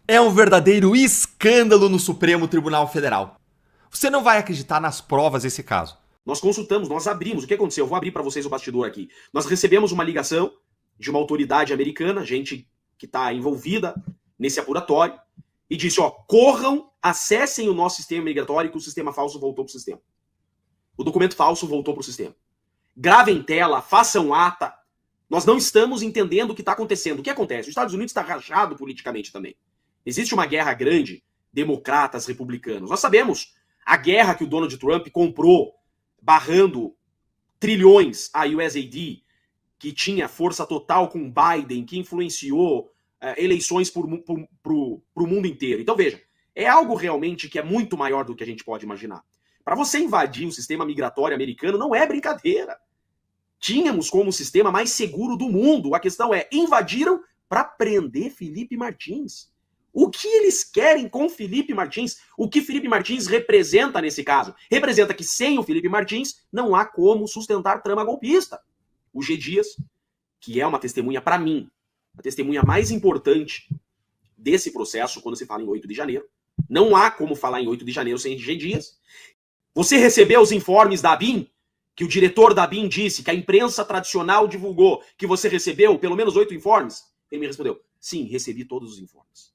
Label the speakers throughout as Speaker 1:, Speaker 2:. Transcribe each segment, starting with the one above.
Speaker 1: É um verdadeiro escândalo no Supremo Tribunal Federal. Você não vai acreditar nas provas desse caso.
Speaker 2: Nós consultamos, nós abrimos. O que aconteceu? Eu vou abrir para vocês o bastidor aqui. Nós recebemos uma ligação de uma autoridade americana, gente que está envolvida nesse apuratório, e disse, ó, corram, acessem o nosso sistema migratório que o sistema falso voltou para o sistema. O documento falso voltou para o sistema. Gravem tela, façam ata. Nós não estamos entendendo o que está acontecendo. O que acontece? Os Estados Unidos está rachado politicamente também. Existe uma guerra grande, democratas, republicanos. Nós sabemos a guerra que o Donald Trump comprou, barrando trilhões a USAID, que tinha força total com Biden, que influenciou eleições para o mundo inteiro. Então veja, é algo realmente que é muito maior do que a gente pode imaginar. Para você invadir o sistema migratório americano não é brincadeira. Tínhamos como o sistema mais seguro do mundo. A questão é, invadiram para prender Felipe Martins. O que eles querem com Felipe Martins? O que Felipe Martins representa nesse caso? Representa que sem o Felipe Martins não há como sustentar trama golpista. O G. Dias, que é uma testemunha para mim, a testemunha mais importante desse processo quando se fala em 8 de janeiro. Não há como falar em 8 de janeiro sem G. Dias. Você recebeu os informes da ABIN? Que o diretor da ABIN disse, que a imprensa tradicional divulgou, que você recebeu pelo menos 8 informes? Ele me respondeu, sim, recebi todos os informes.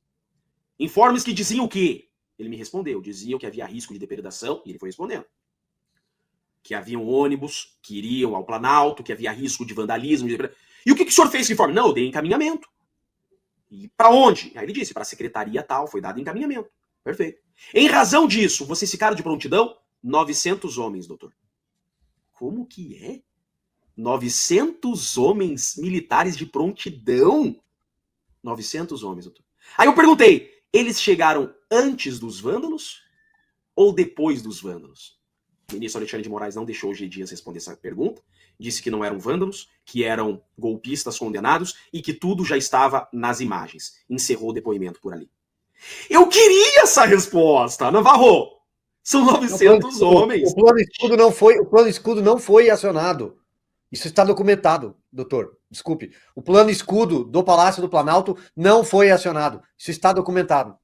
Speaker 2: Informes que diziam o quê? Ele me respondeu, diziam que havia risco de depredação, e ele foi respondendo. Que havia ônibus que iriam ao Planalto, que havia risco de vandalismo. E o que o senhor fez com o informe? Não, eu dei encaminhamento. E para onde? Aí ele disse, para a secretaria tal, foi dado encaminhamento. Perfeito. Em razão disso, vocês ficaram de prontidão? 900 homens, doutor. Como que é? 900 homens militares de prontidão? 900 homens, doutor. Aí eu perguntei, eles chegaram antes dos vândalos ou depois dos vândalos? O ministro Alexandre de Moraes não deixou o G. Dias responder essa pergunta. Disse que não eram vândalos, que eram golpistas condenados e que tudo já estava nas imagens. Encerrou o depoimento por ali. Eu queria essa resposta, Navarro! São 900 homens.
Speaker 3: O plano escudo não foi acionado. Isso está documentado, doutor. Desculpe. O plano escudo do Palácio do Planalto não foi acionado. Isso está documentado.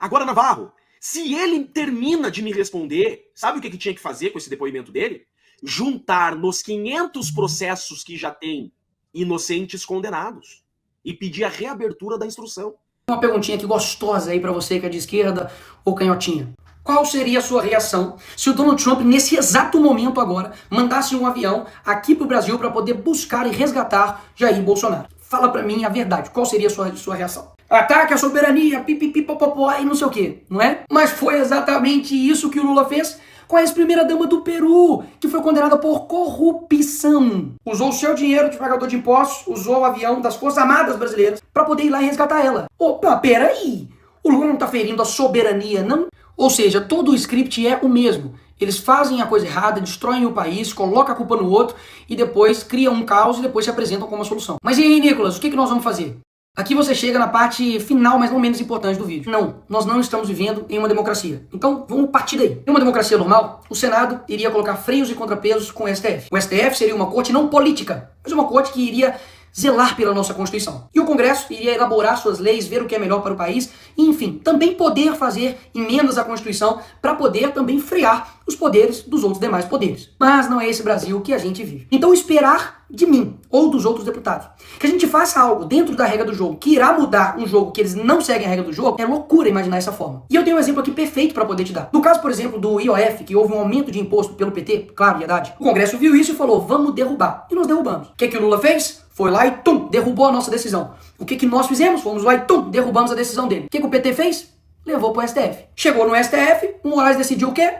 Speaker 2: Agora, Navarro, se ele termina de me responder, sabe o que tinha que fazer com esse depoimento dele? Juntar nos 500 processos que já tem inocentes condenados e pedir a reabertura da instrução.
Speaker 4: Uma perguntinha aqui gostosa aí pra você que é de esquerda ou canhotinha. Qual seria a sua reação se o Donald Trump, nesse exato momento agora, mandasse um avião aqui pro Brasil para poder buscar e resgatar Jair Bolsonaro? Fala pra mim a verdade, qual seria a sua reação? Ataque à soberania, pipipipopopó e não sei o que, não é? Mas foi exatamente isso que o Lula fez com a ex-primeira-dama do Peru, que foi condenada por corrupção. Usou o seu dinheiro de pagador de impostos, usou o avião das Forças Armadas Brasileiras para poder ir lá e resgatar ela. Opa, peraí! O Lula não tá ferindo a soberania, não? Ou seja, todo o script é o mesmo. Eles fazem a coisa errada, destroem o país, colocam a culpa no outro e depois criam um caos e depois se apresentam como uma solução. Mas e aí, Nicolas, o que nós vamos fazer? Aqui você chega na parte final, mas não menos importante do vídeo. Não, nós não estamos vivendo em uma democracia. Então, vamos partir daí. Em uma democracia normal, o Senado iria colocar freios e contrapesos com o STF. O STF seria uma corte não política, mas uma corte que iria zelar pela nossa Constituição. E o Congresso iria elaborar suas leis, ver o que é melhor para o país, e, enfim, também poder fazer emendas à Constituição para poder também frear os poderes dos outros demais poderes. Mas não é esse Brasil que a gente vive. Então esperar de mim ou dos outros deputados que a gente faça algo dentro da regra do jogo que irá mudar um jogo que eles não seguem a regra do jogo, é loucura imaginar essa forma. E eu tenho um exemplo aqui perfeito para poder te dar. No caso, por exemplo, do IOF, que houve um aumento de imposto pelo PT, claro, e Haddad, o Congresso viu isso e falou, vamos derrubar. E nós derrubamos. O que o Lula fez? Foi lá e tum, derrubou a nossa decisão. O que nós fizemos? Fomos lá e tum, derrubamos a decisão dele. O que o PT fez? Levou pro STF. Chegou no STF, o Moraes decidiu o quê?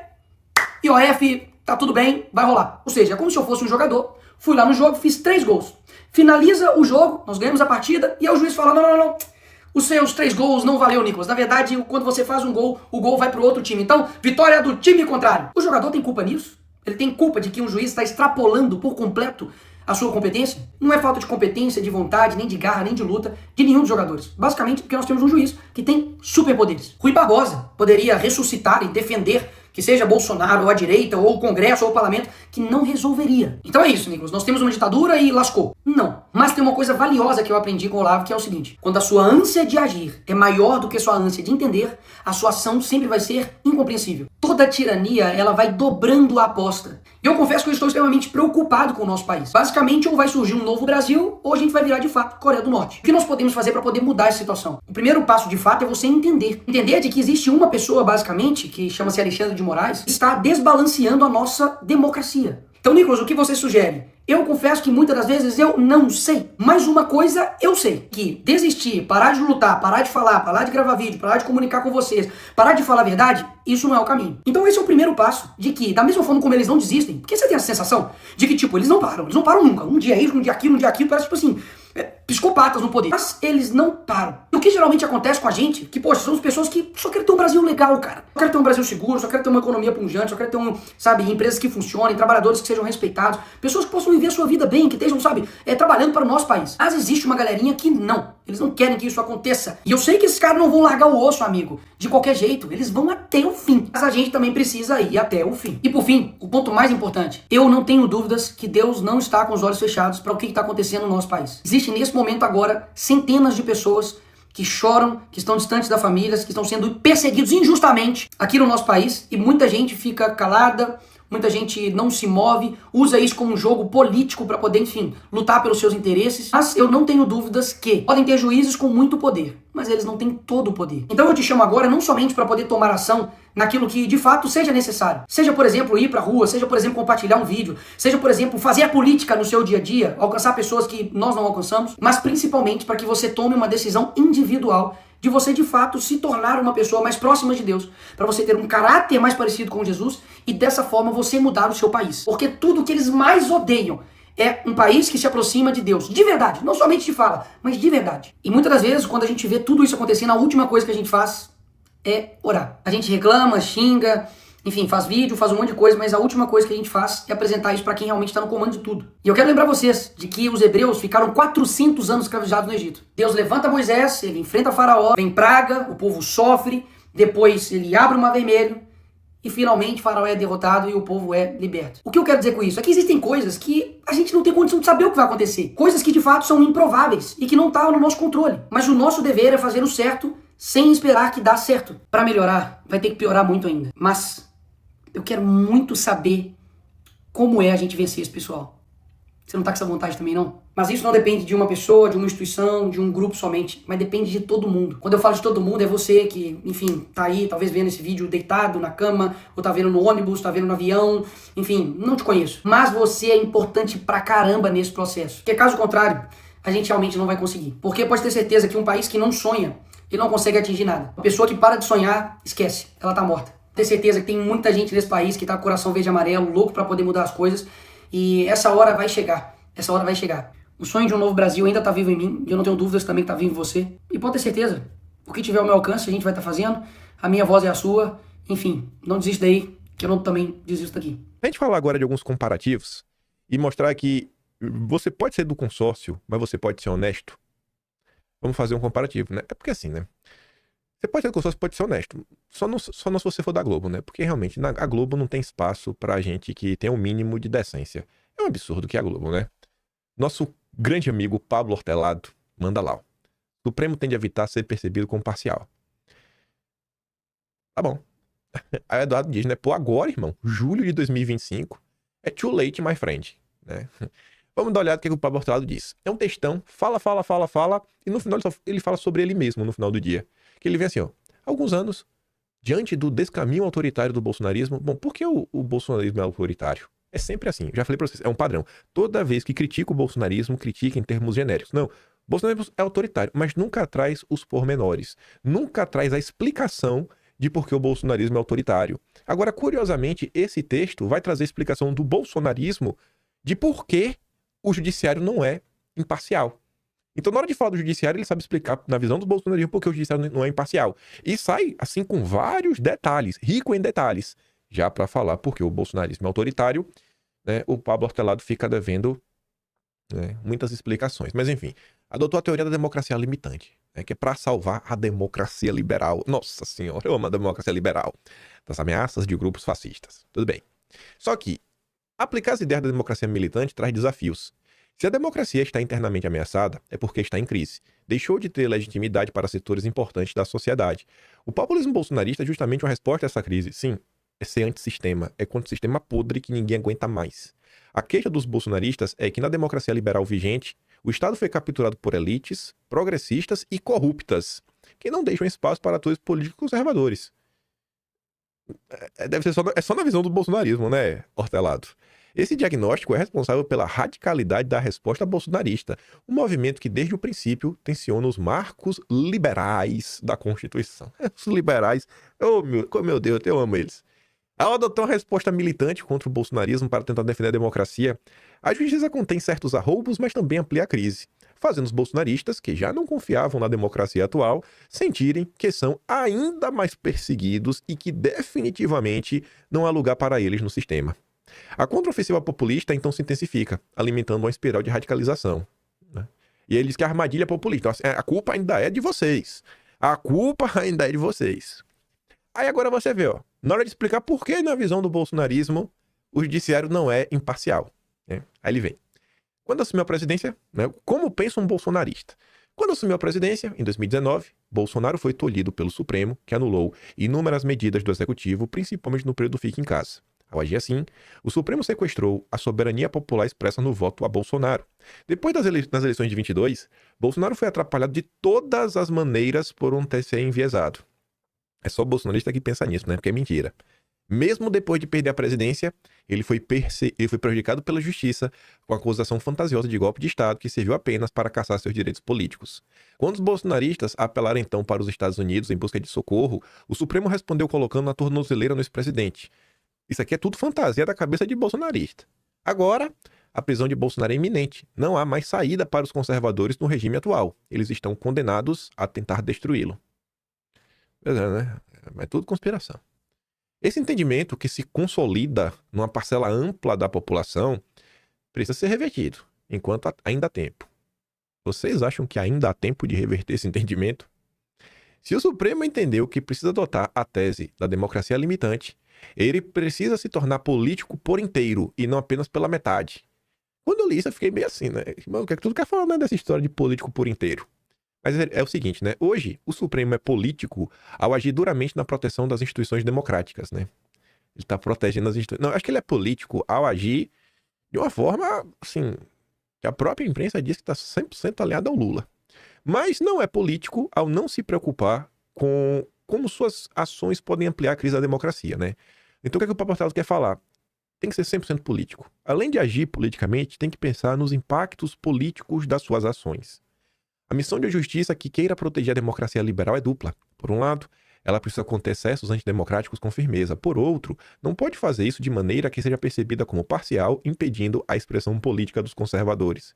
Speaker 4: IOF, tá tudo bem, vai rolar. Ou seja, é como se eu fosse um jogador, fui lá no jogo, fiz 3 gols. Finaliza o jogo, nós ganhamos a partida, e aí o juiz fala, não. Os seus 3 gols não valeu, Nicolas. Na verdade, quando você faz um gol, o gol vai pro outro time. Então, vitória do time contrário. O jogador tem culpa nisso? Ele tem culpa de que um juiz está extrapolando por completo a sua competência? Não é falta de competência, de vontade, nem de garra, nem de luta de nenhum dos jogadores. Basicamente porque nós temos um juiz que tem superpoderes. Rui Barbosa poderia ressuscitar e defender que seja Bolsonaro, ou a direita, ou o Congresso, ou o Parlamento, que não resolveria. Então é isso, Nicolas. Nós temos uma ditadura e lascou. Não. Mas tem uma coisa valiosa que eu aprendi com o Olavo, que é o seguinte. Quando a sua ânsia de agir é maior do que a sua ânsia de entender, a sua ação sempre vai ser incompreensível. Toda tirania, ela vai dobrando a aposta. E eu confesso que eu estou extremamente preocupado com o nosso país. Basicamente, ou vai surgir um novo Brasil, ou a gente vai virar, de fato, Coreia do Norte. O que nós podemos fazer para poder mudar essa situação? O primeiro passo, de fato, é você entender. Entender de que existe uma pessoa, basicamente, que chama-se Alexandre de Moraes, que está desbalanceando a nossa democracia. Então, Nicolas, o que você sugere? Eu confesso que muitas das vezes eu não sei. Mas uma coisa eu sei, que desistir, parar de lutar, parar de falar, parar de gravar vídeo, parar de comunicar com vocês, parar de falar a verdade, isso não é o caminho. Então esse é o primeiro passo, de que, da mesma forma como eles não desistem, porque você tem a sensação de que, tipo, eles não param nunca. Um dia isso, um dia aquilo, parece, tipo assim, psicopatas no poder. Mas eles não param. E o que geralmente acontece com a gente, que, poxa, somos pessoas que só querem ter um Brasil legal, cara. Só querem ter um Brasil seguro, só querem ter uma economia pungente, só querem ter empresas que funcionem, trabalhadores que sejam respeitados, pessoas que possam viver a sua vida bem, que estejam, trabalhando para o nosso país. Mas existe uma galerinha que não. Eles não querem que isso aconteça. E eu sei que esses caras não vão largar o osso, amigo. De qualquer jeito, eles vão até o fim. Mas a gente também precisa ir até o fim. E por fim, o ponto mais importante. Eu não tenho dúvidas que Deus não está com os olhos fechados para o que está acontecendo no nosso país. Existe nesse momento agora centenas de pessoas que choram, que estão distantes da família, que estão sendo perseguidos injustamente aqui no nosso país. E muita gente fica calada, muita gente não se move, usa isso como um jogo político para poder, enfim, lutar pelos seus interesses. Mas eu não tenho dúvidas que podem ter juízes com muito poder, mas eles não têm todo o poder. Então eu te chamo agora não somente para poder tomar ação naquilo que de fato seja necessário. Seja, por exemplo, ir pra rua, seja, por exemplo, compartilhar um vídeo, seja, por exemplo, fazer a política no seu dia a dia, alcançar pessoas que nós não alcançamos, mas principalmente para que você tome uma decisão individual de você, de fato, se tornar uma pessoa mais próxima de Deus, para você ter um caráter mais parecido com Jesus e dessa forma você mudar o seu país. Porque tudo que eles mais odeiam é um país que se aproxima de Deus, de verdade, não somente de fala, mas de verdade. E muitas das vezes, quando a gente vê tudo isso acontecendo, a última coisa que a gente faz é orar. A gente reclama, xinga, enfim, faz vídeo, faz um monte de coisa, mas a última coisa que a gente faz é apresentar isso para quem realmente está no comando de tudo. E eu quero lembrar vocês de que os hebreus ficaram 400 anos escravizados no Egito. Deus levanta Moisés, ele enfrenta Faraó, vem praga, o povo sofre, depois ele abre o mar vermelho e finalmente Faraó é derrotado e o povo é liberto. O que eu quero dizer com isso? É que existem coisas que a gente não tem condição de saber o que vai acontecer. Coisas que de fato são improváveis e que não estão no nosso controle. Mas o nosso dever é fazer o certo sem esperar que dá certo. Para melhorar, vai ter que piorar muito ainda. Mas eu quero muito saber como é a gente vencer esse pessoal. Você não tá com essa vontade também, não? Mas isso não depende de uma pessoa, de uma instituição, de um grupo somente, mas depende de todo mundo. Quando eu falo de todo mundo, é você que, enfim, tá aí, talvez vendo esse vídeo deitado na cama, ou tá vendo no ônibus, tá vendo no avião, enfim, não te conheço. Mas você é importante pra caramba nesse processo. Porque caso contrário, a gente realmente não vai conseguir. Porque pode ter certeza que um país que não sonha, ele não consegue atingir nada. Uma pessoa que para de sonhar, esquece, ela tá morta. Ter certeza que tem muita gente nesse país que tá com o coração verde e amarelo, louco pra poder mudar as coisas. E essa hora vai chegar. Essa hora vai chegar. O sonho de um novo Brasil ainda tá vivo em mim. E eu não tenho dúvidas também que tá vivo em você. E pode ter certeza. O que tiver ao meu alcance, a gente vai estar fazendo. A minha voz é a sua. Enfim, não desista daí, que eu também desisto daqui.
Speaker 5: A gente falar agora de alguns comparativos e mostrar que você pode ser do consórcio, mas você pode ser honesto. Vamos fazer um comparativo, né? É porque assim, né? Você pode ser do consórcio, pode ser honesto. Só não se você for da Globo, né? Porque realmente a Globo não tem espaço pra gente que tem um mínimo de decência. É um absurdo que é a Globo, né? Nosso grande amigo Pablo Hortelado manda lá. O Supremo tende a evitar ser percebido como parcial. Tá bom. Aí o Eduardo diz, né? Pô, agora, irmão, julho de 2025 é too late, my friend. Né? Vamos dar uma olhada no que o Pablo Hortelado diz. É um textão, fala, e no final ele fala sobre ele mesmo, no final do dia. Que ele vem assim, ó. Há alguns anos, diante do descaminho autoritário do bolsonarismo... Bom, por que o bolsonarismo é autoritário? É sempre assim, já falei pra vocês, é um padrão. Toda vez que critica o bolsonarismo, critica em termos genéricos. Não, o bolsonarismo é autoritário, mas nunca traz os pormenores. Nunca traz a explicação de por que o bolsonarismo é autoritário. Agora, curiosamente, esse texto vai trazer a explicação do bolsonarismo de por que o judiciário não é imparcial. Então, na hora de falar do judiciário, ele sabe explicar, na visão do bolsonarismo, por que o judiciário não é imparcial. E sai, assim, com vários detalhes, rico em detalhes, já para falar porque o bolsonarismo é autoritário, né, o Pablo Hortelado fica devendo, né, muitas explicações. Mas, enfim, adotou a teoria da democracia limitante, né, que é para salvar a democracia liberal. Nossa senhora, eu amo a democracia liberal. das ameaças de grupos fascistas. Tudo bem. Só que aplicar as ideias da democracia militante traz desafios. Se a democracia está internamente ameaçada, é porque está em crise. Deixou de ter legitimidade para setores importantes da sociedade. O populismo bolsonarista é justamente uma resposta a essa crise. Sim, é ser antissistema, é contra o sistema podre que ninguém aguenta mais. A queixa dos bolsonaristas é que na democracia liberal vigente, o Estado foi capturado por elites, progressistas e corruptas, que não deixam espaço para atores políticos conservadores. Deve ser só na visão do bolsonarismo, né, Hortelado? Esse diagnóstico é responsável pela radicalidade da resposta bolsonarista, um movimento que desde o princípio tensiona os marcos liberais da Constituição. Os liberais, meu Deus, eu amo eles. Ao adotar uma resposta militante contra o bolsonarismo para tentar defender a democracia, a justiça contém certos arroubos, mas também amplia a crise, fazendo os bolsonaristas, que já não confiavam na democracia atual, sentirem que são ainda mais perseguidos e que definitivamente não há lugar para eles no sistema. A contraofensiva populista então se intensifica, alimentando uma espiral de radicalização. Né? E aí ele diz que a armadilha é populista. A culpa ainda é de vocês. A culpa ainda é de vocês. Aí agora você vê, ó, na hora de explicar por que na visão do bolsonarismo o judiciário não é imparcial. Né? Aí ele vem. Quando assumiu a presidência, né, como pensa um bolsonarista? Quando assumiu a presidência, em 2019, Bolsonaro foi tolhido pelo Supremo, que anulou inúmeras medidas do Executivo, principalmente no período do Fique em Casa. Ao agir assim, o Supremo sequestrou a soberania popular expressa no voto a Bolsonaro. Depois das eleições de 22, Bolsonaro foi atrapalhado de todas as maneiras por um TSE enviesado. É só o bolsonarista que pensa nisso, né? Porque é mentira. Mesmo depois de perder a presidência, ele foi prejudicado pela justiça com a acusação fantasiosa de golpe de Estado que serviu apenas para caçar seus direitos políticos. Quando os bolsonaristas apelaram então para os Estados Unidos em busca de socorro, o Supremo respondeu colocando na tornozeleira no ex-presidente. Isso aqui é tudo fantasia da cabeça de bolsonarista. Agora, a prisão de Bolsonaro é iminente. Não há mais saída para os conservadores no regime atual. Eles estão condenados a tentar destruí-lo. Pois é, né? É tudo conspiração. Esse entendimento que se consolida numa parcela ampla da população precisa ser revertido, enquanto ainda há tempo. Vocês acham que ainda há tempo de reverter esse entendimento? Se o Supremo entendeu que precisa adotar a tese da democracia limitante, ele precisa se tornar político por inteiro e não apenas pela metade. Quando eu li isso, eu fiquei meio assim, né? Mano, o que é que tu quer falar, né, dessa história de político por inteiro? Mas é o seguinte, né? Hoje, o Supremo é político ao agir duramente na proteção das instituições democráticas, né? Ele tá protegendo as instituições. Não, acho que ele é político ao agir de uma forma, assim, que a própria imprensa diz que está 100% alinhada ao Lula. Mas não é político ao não se preocupar com como suas ações podem ampliar a crise da democracia, né? Então o que é que o Papo Hortelado quer falar? Tem que ser 100% político. Além de agir politicamente, tem que pensar nos impactos políticos das suas ações. A missão de justiça que queira proteger a democracia liberal é dupla. Por um lado, ela precisa conter excessos antidemocráticos com firmeza. Por outro, não pode fazer isso de maneira que seja percebida como parcial, impedindo a expressão política dos conservadores.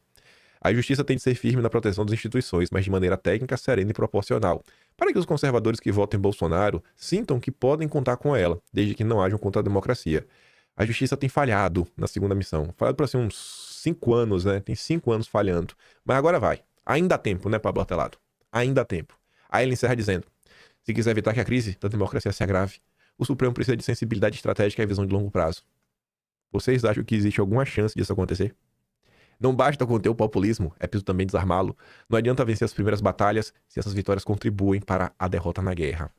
Speaker 5: A justiça tem de ser firme na proteção das instituições, mas de maneira técnica, serena e proporcional, para que os conservadores que votem Bolsonaro sintam que podem contar com ela, desde que não hajam contra a democracia. A justiça tem falhado na segunda missão. Falhado por assim uns 5 anos, né? Tem 5 anos falhando. Mas agora vai. Ainda há tempo, né, Pablo Hortelado? Ainda há tempo. Aí ele encerra dizendo: se quiser evitar que a crise da democracia se agrave, o Supremo precisa de sensibilidade estratégica e visão de longo prazo. Vocês acham que existe alguma chance disso acontecer? Não basta conter o populismo, é preciso também desarmá-lo. Não adianta vencer as primeiras batalhas se essas vitórias contribuem para a derrota na guerra.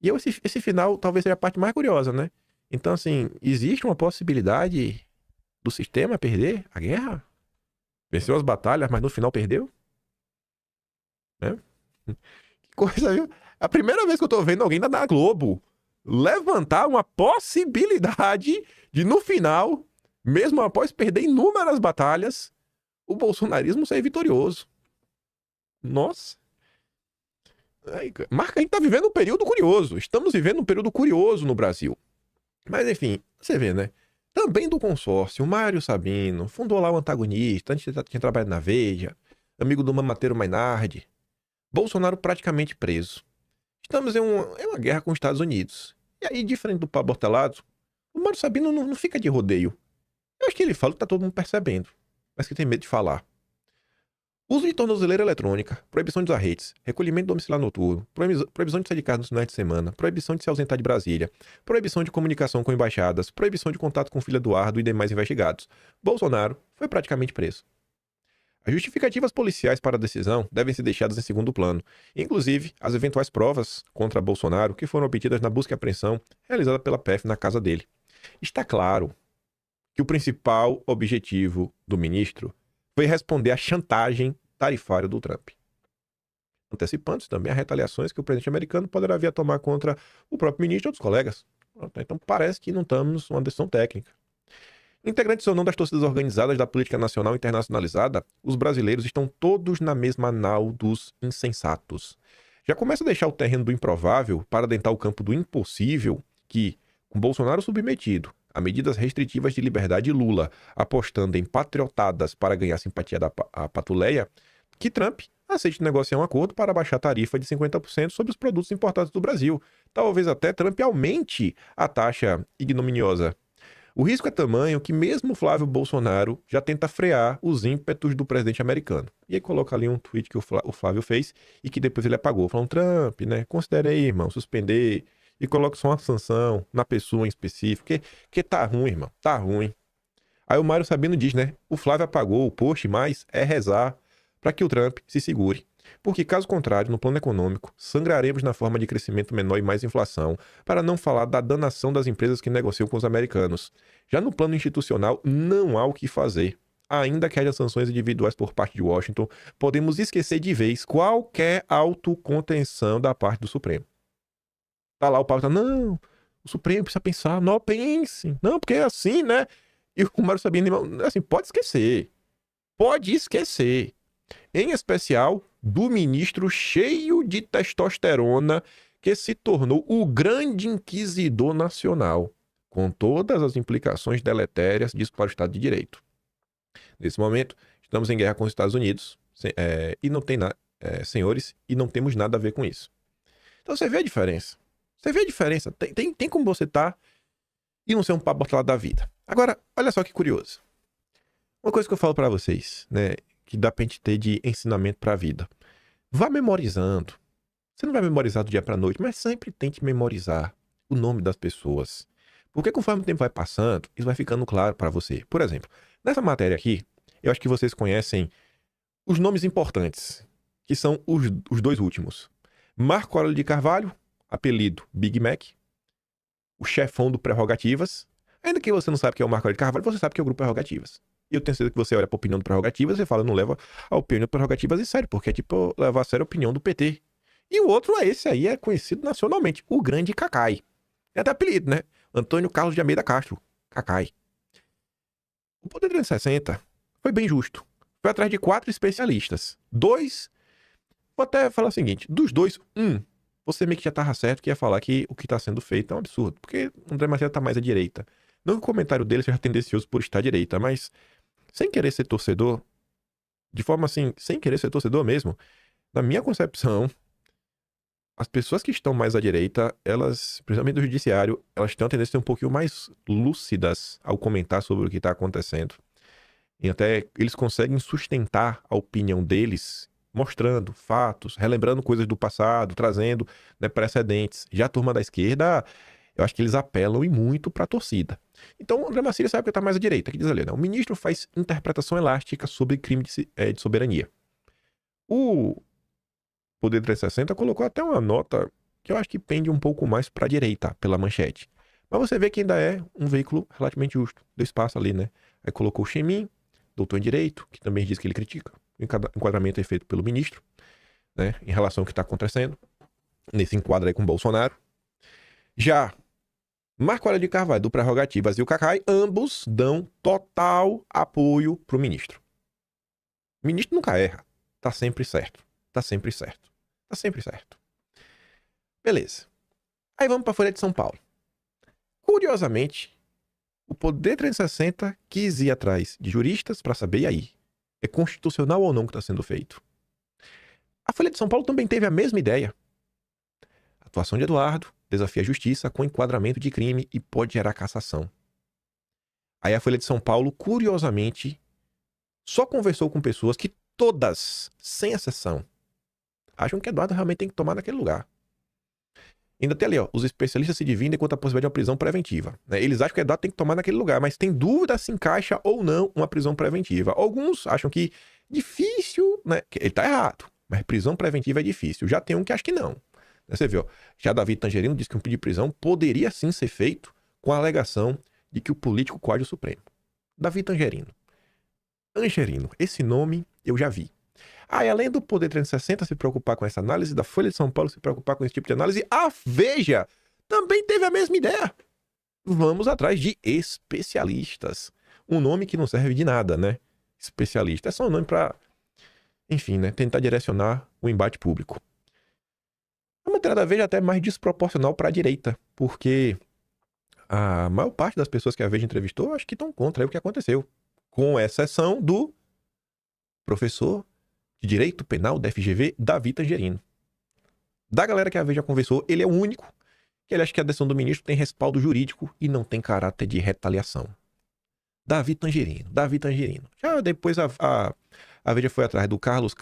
Speaker 5: E esse final talvez seja a parte mais curiosa, né? Então, assim, existe uma possibilidade do sistema perder a guerra? Venceu as batalhas, mas no final perdeu? Né? Que coisa, viu? A primeira vez que eu tô vendo alguém da Globo levantar uma possibilidade de, no final, mesmo após perder inúmeras batalhas, o bolsonarismo sair vitorioso. Nossa. Marca, a gente tá vivendo um período curioso. Estamos vivendo um período curioso no Brasil. Mas, enfim, você vê, né? Também do consórcio, o Mário Sabino, fundou lá o Antagonista, antes tinha trabalhado na Veja, amigo do Mamateiro Mainardi. Bolsonaro praticamente preso. Estamos em uma guerra com os Estados Unidos. E aí, diferente do Pablo Hortelado, o Mário Sabino não fica de rodeio. Eu acho que ele fala o que tá todo mundo percebendo, mas que tem medo de falar. Uso de tornozeleira eletrônica, proibição de usar redes, recolhimento domiciliar noturno, proibição de sair de casa nos finais de semana, proibição de se ausentar de Brasília, proibição de comunicação com embaixadas, proibição de contato com o filho Eduardo e demais investigados. Bolsonaro foi praticamente preso. As justificativas policiais para a decisão devem ser deixadas em segundo plano, inclusive as eventuais provas contra Bolsonaro que foram obtidas na busca e apreensão realizada pela PF na casa dele. Está claro que o principal objetivo do ministro foi responder à chantagem tarifária do Trump, antecipando-se também a retaliações que o presidente americano poderá vir a tomar contra o próprio ministro e outros colegas. Então parece que não estamos numa decisão técnica. Integrantes ou não das torcidas organizadas da política nacional internacionalizada, os brasileiros estão todos na mesma nau dos insensatos. Já começa a deixar o terreno do improvável para adentrar o campo do impossível que, com Bolsonaro submetido a medidas restritivas de liberdade de Lula, apostando em patriotadas para ganhar simpatia da patuleia, que Trump aceite negociar um acordo para baixar a tarifa de 50% sobre os produtos importados do Brasil. Talvez até Trump aumente a taxa ignominiosa. O risco é tamanho que mesmo Flávio Bolsonaro já tenta frear os ímpetos do presidente americano. E aí coloca ali um tweet que o Flávio fez e que depois ele apagou, falando: Trump, né, considere aí, irmão, suspender, e coloca só uma sanção na pessoa em específico, que tá ruim, irmão, tá ruim. Aí o Mário Sabino diz, né, o Flávio apagou o post, mas é rezar para que o Trump se segure. Porque, caso contrário, no plano econômico, sangraremos na forma de crescimento menor e mais inflação, para não falar da danação das empresas que negociam com os americanos. Já no plano institucional, não há o que fazer. Ainda que haja sanções individuais por parte de Washington, podemos esquecer de vez qualquer autocontenção da parte do Supremo. Tá lá o Paulo, não, o Supremo precisa pensar, não, pense, não, porque é assim, né? E o Mário Sabino, assim, pode esquecer. Em especial do ministro cheio de testosterona que se tornou o grande inquisidor nacional, com todas as implicações deletérias disso para o Estado de Direito. Nesse momento, estamos em guerra com os Estados Unidos, e não tem nada, senhores, e não temos nada a ver com isso. Então você vê a diferença. Tem como você tá e não ser um papo da vida. Agora, olha só que curioso. Uma coisa que eu falo para vocês, né, que dá pra gente ter de ensinamento pra vida. Vá memorizando. Você não vai memorizar do dia pra noite, mas sempre tente memorizar o nome das pessoas. Porque conforme o tempo vai passando, isso vai ficando claro pra você. Por exemplo, nessa matéria aqui, eu acho que vocês conhecem os nomes importantes, que são os dois últimos. Marco Aurélio de Carvalho, apelido Big Mac, o chefão do Prerrogativas. Ainda que você não sabe quem é o Marco Aurélio de Carvalho, você sabe que é o Grupo Prerrogativas. E eu tenho certeza que você olha pra opinião do Prerrogativas e fala, não leva a opinião do Prerrogativas em sério, porque é tipo levar a sério a opinião do PT. E o outro é esse aí, é conhecido nacionalmente, o Grande Cacai. É até apelido, né? Antônio Carlos de Almeida Castro, Cacai. O Poder 360 foi bem justo. Foi atrás de 4 especialistas. 2, vou até falar o seguinte, dos 2, você meio que já tava certo que ia falar que o que tá sendo feito é um absurdo, porque o André Marcelo tá mais à direita. Não que o comentário dele seja tendencioso por estar à direita, mas sem querer ser torcedor, de forma assim, sem querer ser torcedor mesmo, na minha concepção, as pessoas que estão mais à direita, elas, principalmente do judiciário, elas têm a tendência a ser um pouquinho mais lúcidas ao comentar sobre o que está acontecendo. E até eles conseguem sustentar a opinião deles, mostrando fatos, relembrando coisas do passado, trazendo, né, precedentes. Já a turma da esquerda, eu acho que eles apelam e muito para a torcida. Então, o André Marcílio sabe que está mais à direita, que diz ali, né? O ministro faz interpretação elástica sobre crime de soberania. O Poder 360 colocou até uma nota que eu acho que pende um pouco mais para a direita, pela manchete. Mas você vê que ainda é um veículo relativamente justo. Deu espaço ali, né? Aí colocou o Chemin, doutor em Direito, que também diz que ele critica. O enquadramento é feito pelo ministro, né? Em relação ao que está acontecendo. Nesse enquadro aí com o Bolsonaro. Já Marco Aurélio de Carvalho, do Prerrogativas, e o Cacai, ambos dão total apoio pro ministro. O ministro nunca erra. Tá sempre certo. Beleza. Aí vamos pra Folha de São Paulo. Curiosamente, o Poder 360 quis ir atrás de juristas para saber, e aí, é constitucional ou não o que está sendo feito? A Folha de São Paulo também teve a mesma ideia. A atuação de Eduardo desafia a justiça com enquadramento de crime e pode gerar cassação. Aí a Folha de São Paulo, curiosamente, só conversou com pessoas que todas, sem exceção, acham que Eduardo realmente tem que tomar naquele lugar. Ainda tem ali, ó, os especialistas se dividem quanto à possibilidade de uma prisão preventiva, né? Eles acham que Eduardo tem que tomar naquele lugar, mas tem dúvida se encaixa ou não uma prisão preventiva. Alguns acham que difícil, né? Que ele tá errado, mas prisão preventiva é difícil. Já tem um que acha que não. Você viu, ó, já Davi Tangerino disse que um pedido de prisão poderia sim ser feito com a alegação de que o político coage o Supremo. Davi Tangerino. Angerino, esse nome eu já vi. Ah, e além do Poder 360 se preocupar com essa análise, da Folha de São Paulo se preocupar com esse tipo de análise, a Veja também teve a mesma ideia. Vamos atrás de especialistas. Um nome que não serve de nada, né? Especialista. É só um nome para, enfim, né? Tentar direcionar o embate público. A matéria da Veja é até mais desproporcional para a direita, porque a maior parte das pessoas que a Veja entrevistou acho que estão contra aí o que aconteceu. Com exceção do professor de Direito Penal da FGV, Davi Tangerino. Da galera que a Veja conversou, ele é o único que ele acha que a decisão do ministro tem respaldo jurídico e não tem caráter de retaliação. Davi Tangerino. Já depois a Veja foi atrás do Carlos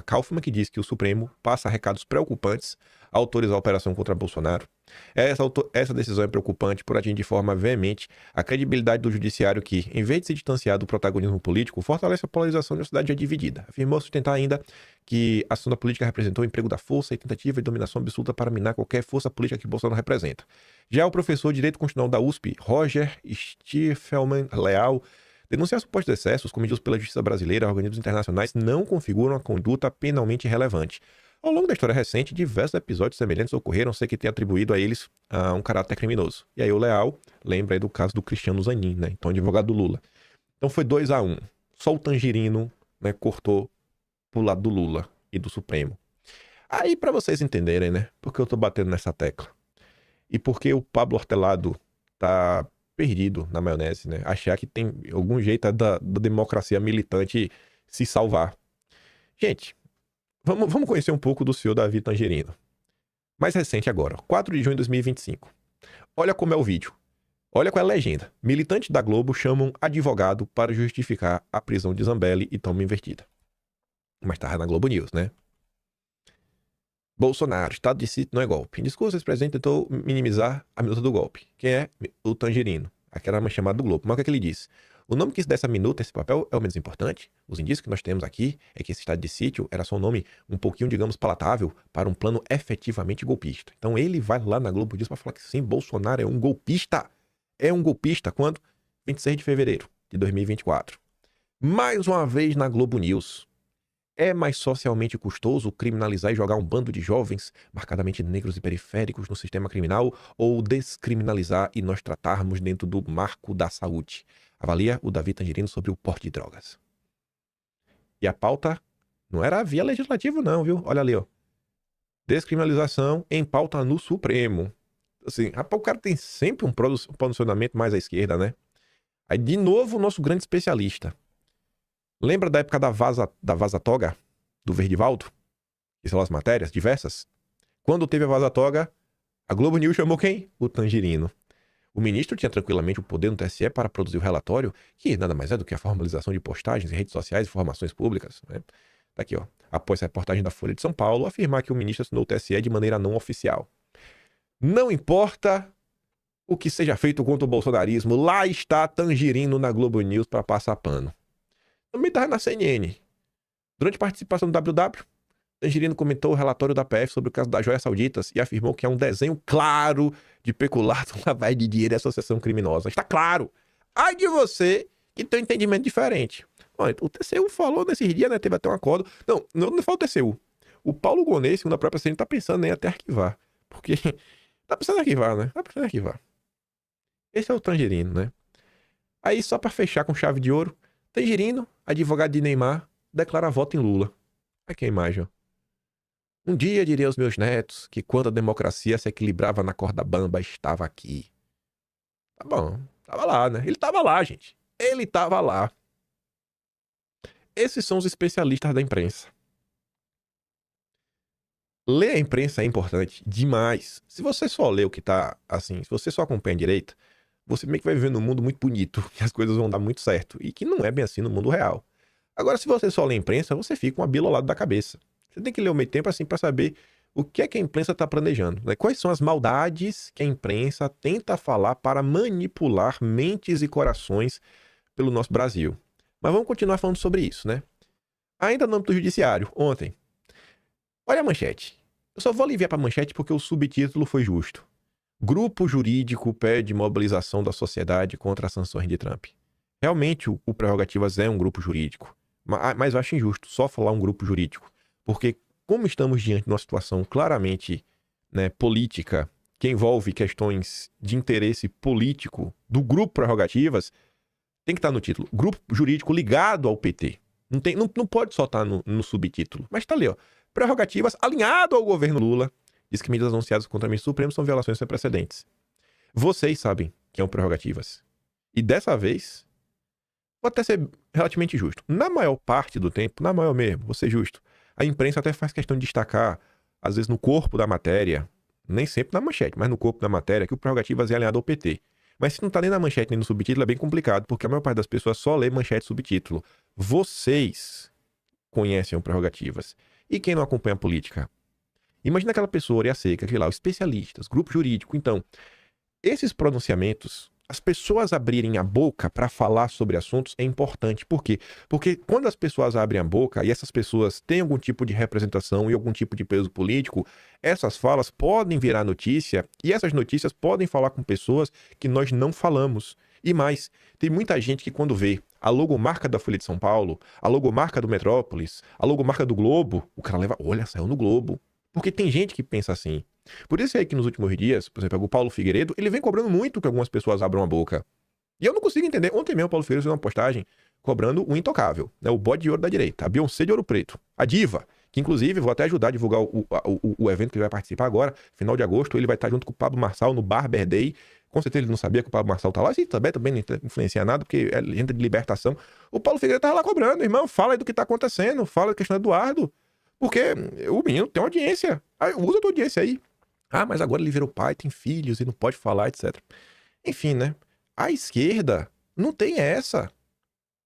Speaker 5: Kaufmann, que diz que o Supremo passa recados preocupantes a autorizar a operação contra Bolsonaro. Essa decisão é preocupante por atingir de forma veemente a credibilidade do judiciário que, em vez de se distanciar do protagonismo político, fortalece a polarização de uma cidade já dividida. Afirmou sustentar ainda que a ação da política representou o emprego da força e tentativa de dominação absoluta para minar qualquer força política que Bolsonaro representa. Já o professor de Direito Constitucional da USP, Roger Stiefelman Leal, denunciar supostos excessos cometidos pela justiça brasileira e organismos internacionais não configuram a conduta penalmente relevante. Ao longo da história recente, diversos episódios semelhantes ocorreram sem que tenha atribuído a eles um caráter criminoso. E aí o Leal lembra aí do caso do Cristiano Zanin, né? Então advogado do Lula. Então foi 2-1. Só o Tangerino, né, cortou pro lado do Lula e do Supremo. Aí para vocês entenderem, né, porque eu tô batendo nessa tecla. E porque o Pablo Hortelado tá perdido na maionese, né? Achar que tem algum jeito da democracia militante se salvar. Gente, vamos conhecer um pouco do senhor Davi Tangerino. Mais recente agora, 4 de junho de 2025. Olha como é o vídeo. Olha qual é a legenda. Militantes da Globo chamam advogado para justificar a prisão de Zambelli e toma invertida. Mas tava na Globo News, né? Bolsonaro, estado de sítio não é golpe. Em discurso, esse presidente tentou minimizar a minuta do golpe. Quem é? O Tangerino. Aquela chamada do Globo. Mas o que é que ele disse? O nome que se dá essa minuta, esse papel, é o menos importante. Os indícios que nós temos aqui é que esse estado de sítio era só um nome um pouquinho, digamos, palatável para um plano efetivamente golpista. Então ele vai lá na Globo News para falar que sim, Bolsonaro é um golpista. É um golpista quando? 26 de fevereiro de 2024. Mais uma vez na Globo News. É mais socialmente custoso criminalizar e jogar um bando de jovens, marcadamente negros e periféricos, no sistema criminal, ou descriminalizar e nós tratarmos dentro do marco da saúde? Avalia o Davi Tangerino sobre o porte de drogas. E a pauta não era a via legislativa não, viu? Olha ali, ó. Descriminalização em pauta no Supremo. Assim, rapaz, o cara tem sempre um posicionamento mais à esquerda, né? Aí, de novo, o nosso grande especialista. Lembra da época da Vaza Toga, do Verdivaldo? Que são as matérias diversas? Quando teve a Vaza Toga, a Globo News chamou quem? O Tangerino. O ministro tinha tranquilamente o poder no TSE para produzir o relatório, que nada mais é do que a formalização de postagens em redes sociais e informações públicas. Né? Tá aqui, ó. Após a reportagem da Folha de São Paulo, afirmar que o ministro assinou o TSE de maneira não oficial. Não importa o que seja feito contra o bolsonarismo, lá está Tangerino na Globo News para passar pano. Também estava na CNN. Durante a participação do WW, Tangerino comentou o relatório da PF sobre o caso das joias sauditas e afirmou que é um desenho claro de peculato, lavagem de dinheiro e associação criminosa. Está claro. Ai de você que tem um entendimento diferente. Olha, o TCU falou nesses dias, né? Teve até um acordo. Não foi o TCU. O Paulo Gonet, segundo a própria CNN, está pensando em até arquivar. Porque tá pensando em arquivar, né? Tá pensando em arquivar. Esse é o Tangerino, né? Aí, só para fechar com chave de ouro, Tangerino, advogado de Neymar, declara voto em Lula. Aqui a imagem, ó. Um dia direi aos meus netos que quando a democracia se equilibrava na corda bamba, estava aqui. Tá bom, tava lá, né? Ele tava lá, gente. Ele tava lá. Esses são os especialistas da imprensa. Ler a imprensa é importante demais. Se você só lê o que tá assim, se você só acompanha a direita, você meio que vai viver num mundo muito bonito, que as coisas vão dar muito certo. E que não é bem assim no mundo real. Agora, se você só lê a imprensa, você fica um abilolado da cabeça. Você tem que ler ao meio tempo assim para saber o que é que a imprensa está planejando, né? Quais são as maldades que a imprensa tenta falar para manipular mentes e corações pelo nosso Brasil. Mas vamos continuar falando sobre isso, né? Ainda no âmbito judiciário, ontem. Olha a manchete. Eu só vou aliviar para a manchete porque o subtítulo foi justo. Grupo jurídico pede mobilização da sociedade contra as sanções de Trump. Realmente o Prerrogativas é um grupo jurídico. Mas eu acho injusto só falar um grupo jurídico. Porque como estamos diante de uma situação claramente, né, política, que envolve questões de interesse político do grupo Prerrogativas, tem que estar no título. Grupo jurídico ligado ao PT. Não pode só estar no subtítulo. Mas está ali, ó. Prerrogativas alinhado ao governo Lula. Diz que medidas anunciadas contra o ministro Supremo são violações sem precedentes. Vocês sabem que é um Prerrogativas. E dessa vez, vou até ser relativamente justo. Na maior parte do tempo, na maior mesmo, vou ser justo, a imprensa até faz questão de destacar, às vezes no corpo da matéria, nem sempre na manchete, mas no corpo da matéria, que o Prerrogativas é alinhado ao PT. Mas se não tá nem na manchete nem no subtítulo, é bem complicado, porque a maior parte das pessoas só lê manchete e subtítulo. Vocês conhecem o Prerrogativas. E quem não acompanha a política? Imagina aquela pessoa, Orelha Seca, aquele lá, os especialistas, grupo jurídico. Então, esses pronunciamentos, as pessoas abrirem a boca para falar sobre assuntos é importante. Por quê? Porque quando as pessoas abrem a boca e essas pessoas têm algum tipo de representação e algum tipo de peso político, essas falas podem virar notícia e essas notícias podem falar com pessoas que nós não falamos. E mais, tem muita gente que quando vê a logomarca da Folha de São Paulo, a logomarca do Metrópolis, a logomarca do Globo, o cara leva, olha, saiu no Globo. Porque tem gente que pensa assim. Por isso é que nos últimos dias, por exemplo, o Paulo Figueiredo, ele vem cobrando muito que algumas pessoas abram a boca. E eu não consigo entender. Ontem mesmo o Paulo Figueiredo fez uma postagem cobrando o intocável, né? O bode de ouro da direita, a Beyoncé de ouro preto, a diva, que inclusive vou até ajudar a divulgar o evento que ele vai participar agora, final de agosto, ele vai estar junto com o Pablo Marçal no Barber Day. Com certeza ele não sabia que o Pablo Marçal tá lá, e também não influencia nada, porque é gente de libertação. O Paulo Figueiredo tava lá cobrando, irmão, fala aí do que tá acontecendo, fala da questão do Eduardo. Porque o menino tem audiência. Usa a tua audiência aí. Ah, mas agora ele virou pai, tem filhos e não pode falar, etc. Enfim, né? A esquerda não tem essa.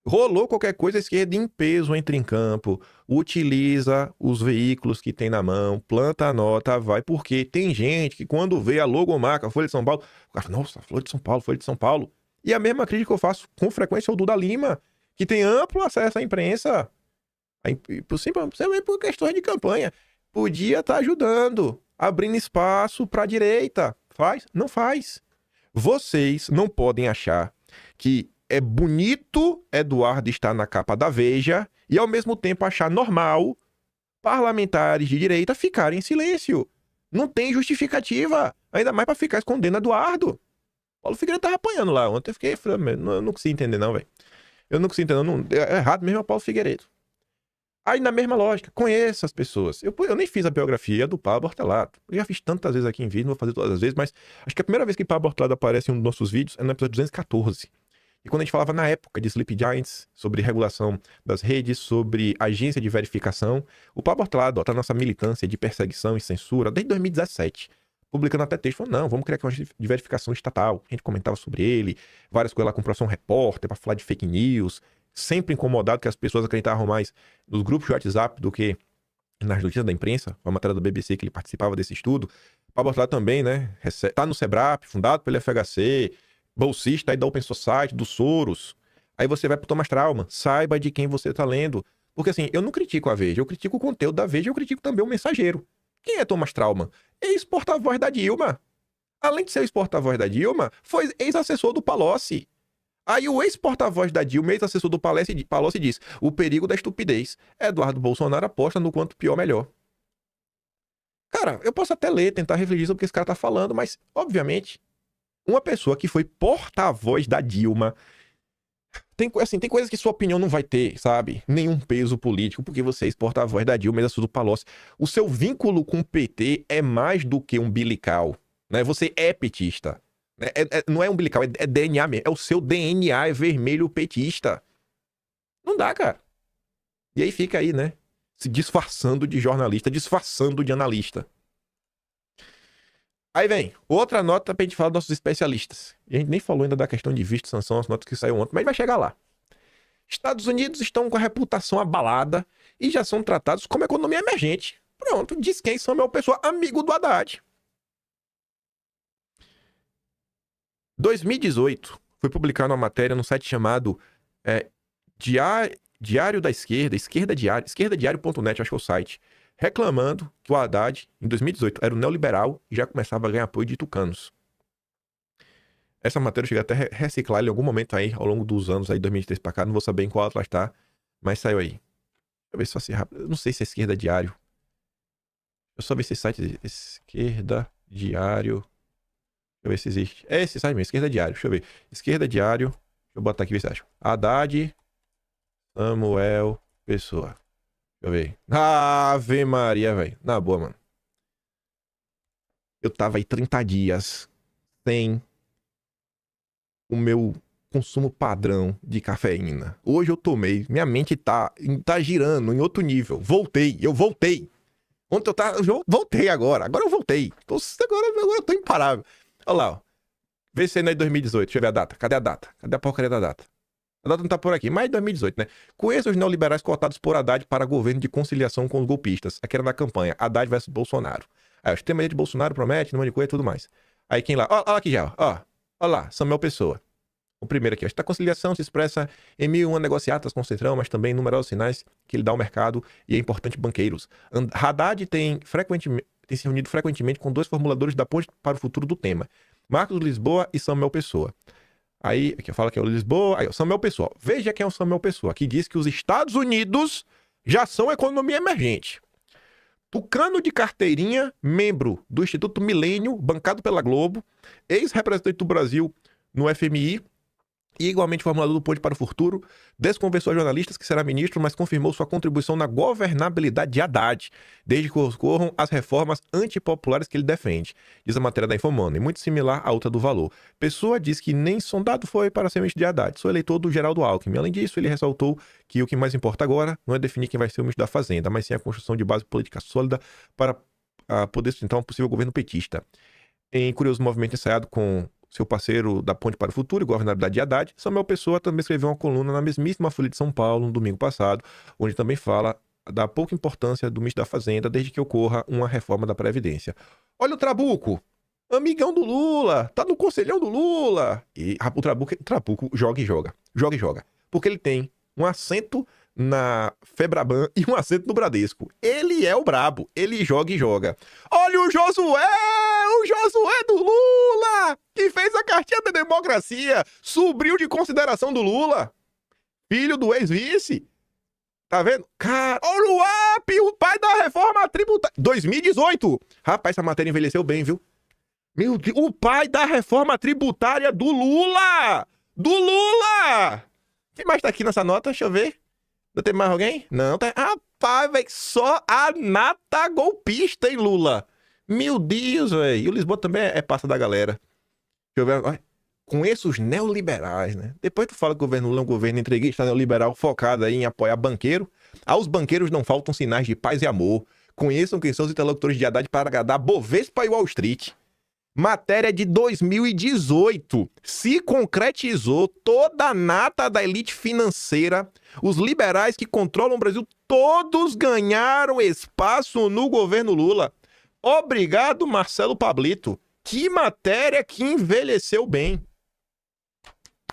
Speaker 5: Rolou qualquer coisa, a esquerda em peso entra em campo, utiliza os veículos que tem na mão, planta a nota, vai. Porque tem gente que quando vê a logomarca, Folha de São Paulo, o cara fala, nossa, Folha de São Paulo, Folha de São Paulo. E a mesma crítica que eu faço com frequência ao Duda Lima, que tem amplo acesso à imprensa. Simplesmente por questões de campanha. Podia estar ajudando, abrindo espaço para a direita. Faz? Não faz. Vocês não podem achar que é bonito Eduardo estar na capa da Veja e ao mesmo tempo achar normal parlamentares de direita ficarem em silêncio. Não tem justificativa. Ainda mais para ficar escondendo Eduardo. Paulo Figueiredo tava apanhando lá ontem. Eu não consigo entender não, velho. Eu não consigo entender. Não, é errado mesmo é o Paulo Figueiredo. Aí, na mesma lógica, conheço as pessoas. Eu nem fiz a biografia do Pablo Hortelato. Eu já fiz tantas vezes aqui em vídeo, não vou fazer todas as vezes, mas acho que a primeira vez que Pablo Hortelato aparece em um dos nossos vídeos é no episódio 214. E quando a gente falava na época de Sleep Giants, sobre regulação das redes, sobre agência de verificação, o Pablo Hortelato tá na nossa militância de perseguição e censura desde 2017. Publicando até texto, falando, não, vamos criar aqui uma agência de verificação estatal. A gente comentava sobre ele, várias coisas lá com o Profissão Repórter, para falar de fake news, sempre incomodado que as pessoas acreditavam mais nos grupos de WhatsApp do que nas notícias da imprensa, a matéria da BBC que ele participava desse estudo. Pablo Hortelato também, né, tá no SEBRAP, fundado pelo FHC, bolsista aí da Open Society, do Soros. Aí você vai pro Thomas Trauman, saiba de quem você tá lendo. Porque assim, eu não critico a Veja, eu critico o conteúdo da Veja, eu critico também o Mensageiro. Quem é Thomas Trauman? Ex-porta-voz da Dilma. Além de ser ex-porta-voz da Dilma, foi ex-assessor do Palocci. Aí o ex-porta-voz da Dilma, ex-assessor do Palocci diz, o perigo da estupidez. Eduardo Bolsonaro aposta no quanto pior, melhor. Cara, eu posso até ler, tentar refletir sobre o que esse cara tá falando, mas, obviamente, uma pessoa que foi porta-voz da Dilma, tem coisas que sua opinião não vai ter, sabe? Nenhum peso político, porque você é ex-porta-voz da Dilma, ex-assessor do Palocci. O seu vínculo com o PT é mais do que umbilical, né? Você é petista. Não é umbilical, é DNA mesmo. É o seu DNA, é vermelho petista. Não dá, cara. E aí fica aí, né? Se disfarçando de jornalista, disfarçando de analista. Aí vem, outra nota pra gente falar dos nossos especialistas. E a gente nem falou ainda da questão de visto e sanção, as notas que saíram ontem, mas vai chegar lá. Estados Unidos estão com a reputação abalada e já são tratados como economia emergente. Pronto, diz quem são meu pessoa, amigo do Haddad. 2018, foi publicada uma matéria no site chamado Diário da Esquerda, esquerdadiário.net, acho que é o site, reclamando que o Haddad, em 2018, era o neoliberal e já começava a ganhar apoio de tucanos. Essa matéria eu cheguei até a reciclar em algum momento aí, ao longo dos anos, aí 2003 pra cá, não vou saber em qual atlas tá, mas saiu aí. Deixa eu ver se assim rápido. Eu não sei se é Esquerda Diário. Eu só ver esse site, Esquerda Diário. Deixa eu ver se existe. É esse site mesmo, Esquerda Diário. Deixa eu ver. Esquerda Diário. Deixa eu botar aqui ver se acha. Haddad Samuel Pessoa. Deixa eu ver. Ave Maria, velho. Na boa, mano. Eu tava aí 30 dias sem o meu consumo padrão de cafeína. Hoje eu tomei. Minha mente tá girando em outro nível. Eu voltei. Ontem eu voltei agora. Agora eu voltei. Agora eu tô imparável. Olha lá, ó. Vê se ainda é 2018. Deixa eu ver a data. Cadê a data? Cadê a porcaria da data? A data não tá por aqui. Mas é 2018, né? Conheça os neoliberais cotados por Haddad para governo de conciliação com os golpistas. Aqui era na campanha. Haddad versus Bolsonaro. Aí, o sistema de Bolsonaro promete, não coisa e tudo mais. Aí, quem lá? Olha aqui já, ó. Olha lá, Samuel Pessoa. O primeiro aqui, ó. Esta conciliação se expressa em 1001 negociatas com o Centrão, mas também em numerosos sinais que ele dá ao mercado e é importante banqueiros. Haddad tem se reunido frequentemente com dois formuladores da Ponte para o Futuro do tema, Marcos Lisboa e Samuel Pessoa. Aí, aqui eu falo que é o Lisboa, aí o Samuel Pessoa. Veja quem é o Samuel Pessoa, que diz que os Estados Unidos já são economia emergente. Tucano de carteirinha, membro do Instituto Milênio, bancado pela Globo, ex-representante do Brasil no FMI, e igualmente formulador do Ponte para o Futuro, desconversou a jornalistas que será ministro, mas confirmou sua contribuição na governabilidade de Haddad, desde que ocorram as reformas antipopulares que ele defende, diz a matéria da Infomoney, muito similar à outra do Valor. Pessoa diz que nem sondado foi para ser ministro de Haddad, sou eleitor do Geraldo Alckmin. Além disso, ele ressaltou que o que mais importa agora não é definir quem vai ser o ministro da Fazenda, mas sim a construção de base política sólida para poder sustentar um possível governo petista. Em curioso movimento ensaiado com seu parceiro da Ponte para o Futuro e governabilidade de Haddad, Samuel Pessoa também escreveu uma coluna na mesmíssima Folha de São Paulo, no domingo passado, onde também fala da pouca importância do ministro da Fazenda desde que ocorra uma reforma da Previdência. Olha o Trabuco, amigão do Lula, tá no conselhão do Lula. E o Trabuco joga e joga, porque ele tem um assento na Febraban e um assento no Bradesco. Ele é o brabo, ele joga e joga. Olha o Josué do Lula, que fez a cartinha da democracia, sobrinho de consideração do Lula, filho do ex-vice. Tá vendo? Cara, olha o AP, o pai da reforma tributária. 2018. Rapaz, essa matéria envelheceu bem, viu? Meu Deus, o pai da reforma tributária do Lula! Do Lula! Quem mais tá aqui nessa nota? Deixa eu ver. Não tem mais alguém? Não, tá. Rapaz, velho, só a nata golpista, hein, Lula? Meu Deus, velho. E o Lisboa também é passa da galera. Deixa eu ver. Conheço os neoliberais, né? Depois tu fala que o governo Lula é um governo entreguista neoliberal focado aí em apoiar banqueiro. Aos banqueiros não faltam sinais de paz e amor. Conheçam quem são os interlocutores de Haddad para agradar Bovespa e Wall Street. Matéria de 2018. Se concretizou toda a nata da elite financeira. Os liberais que controlam o Brasil, todos ganharam espaço no governo Lula. Obrigado, Marcelo Pablito. Que matéria que envelheceu bem.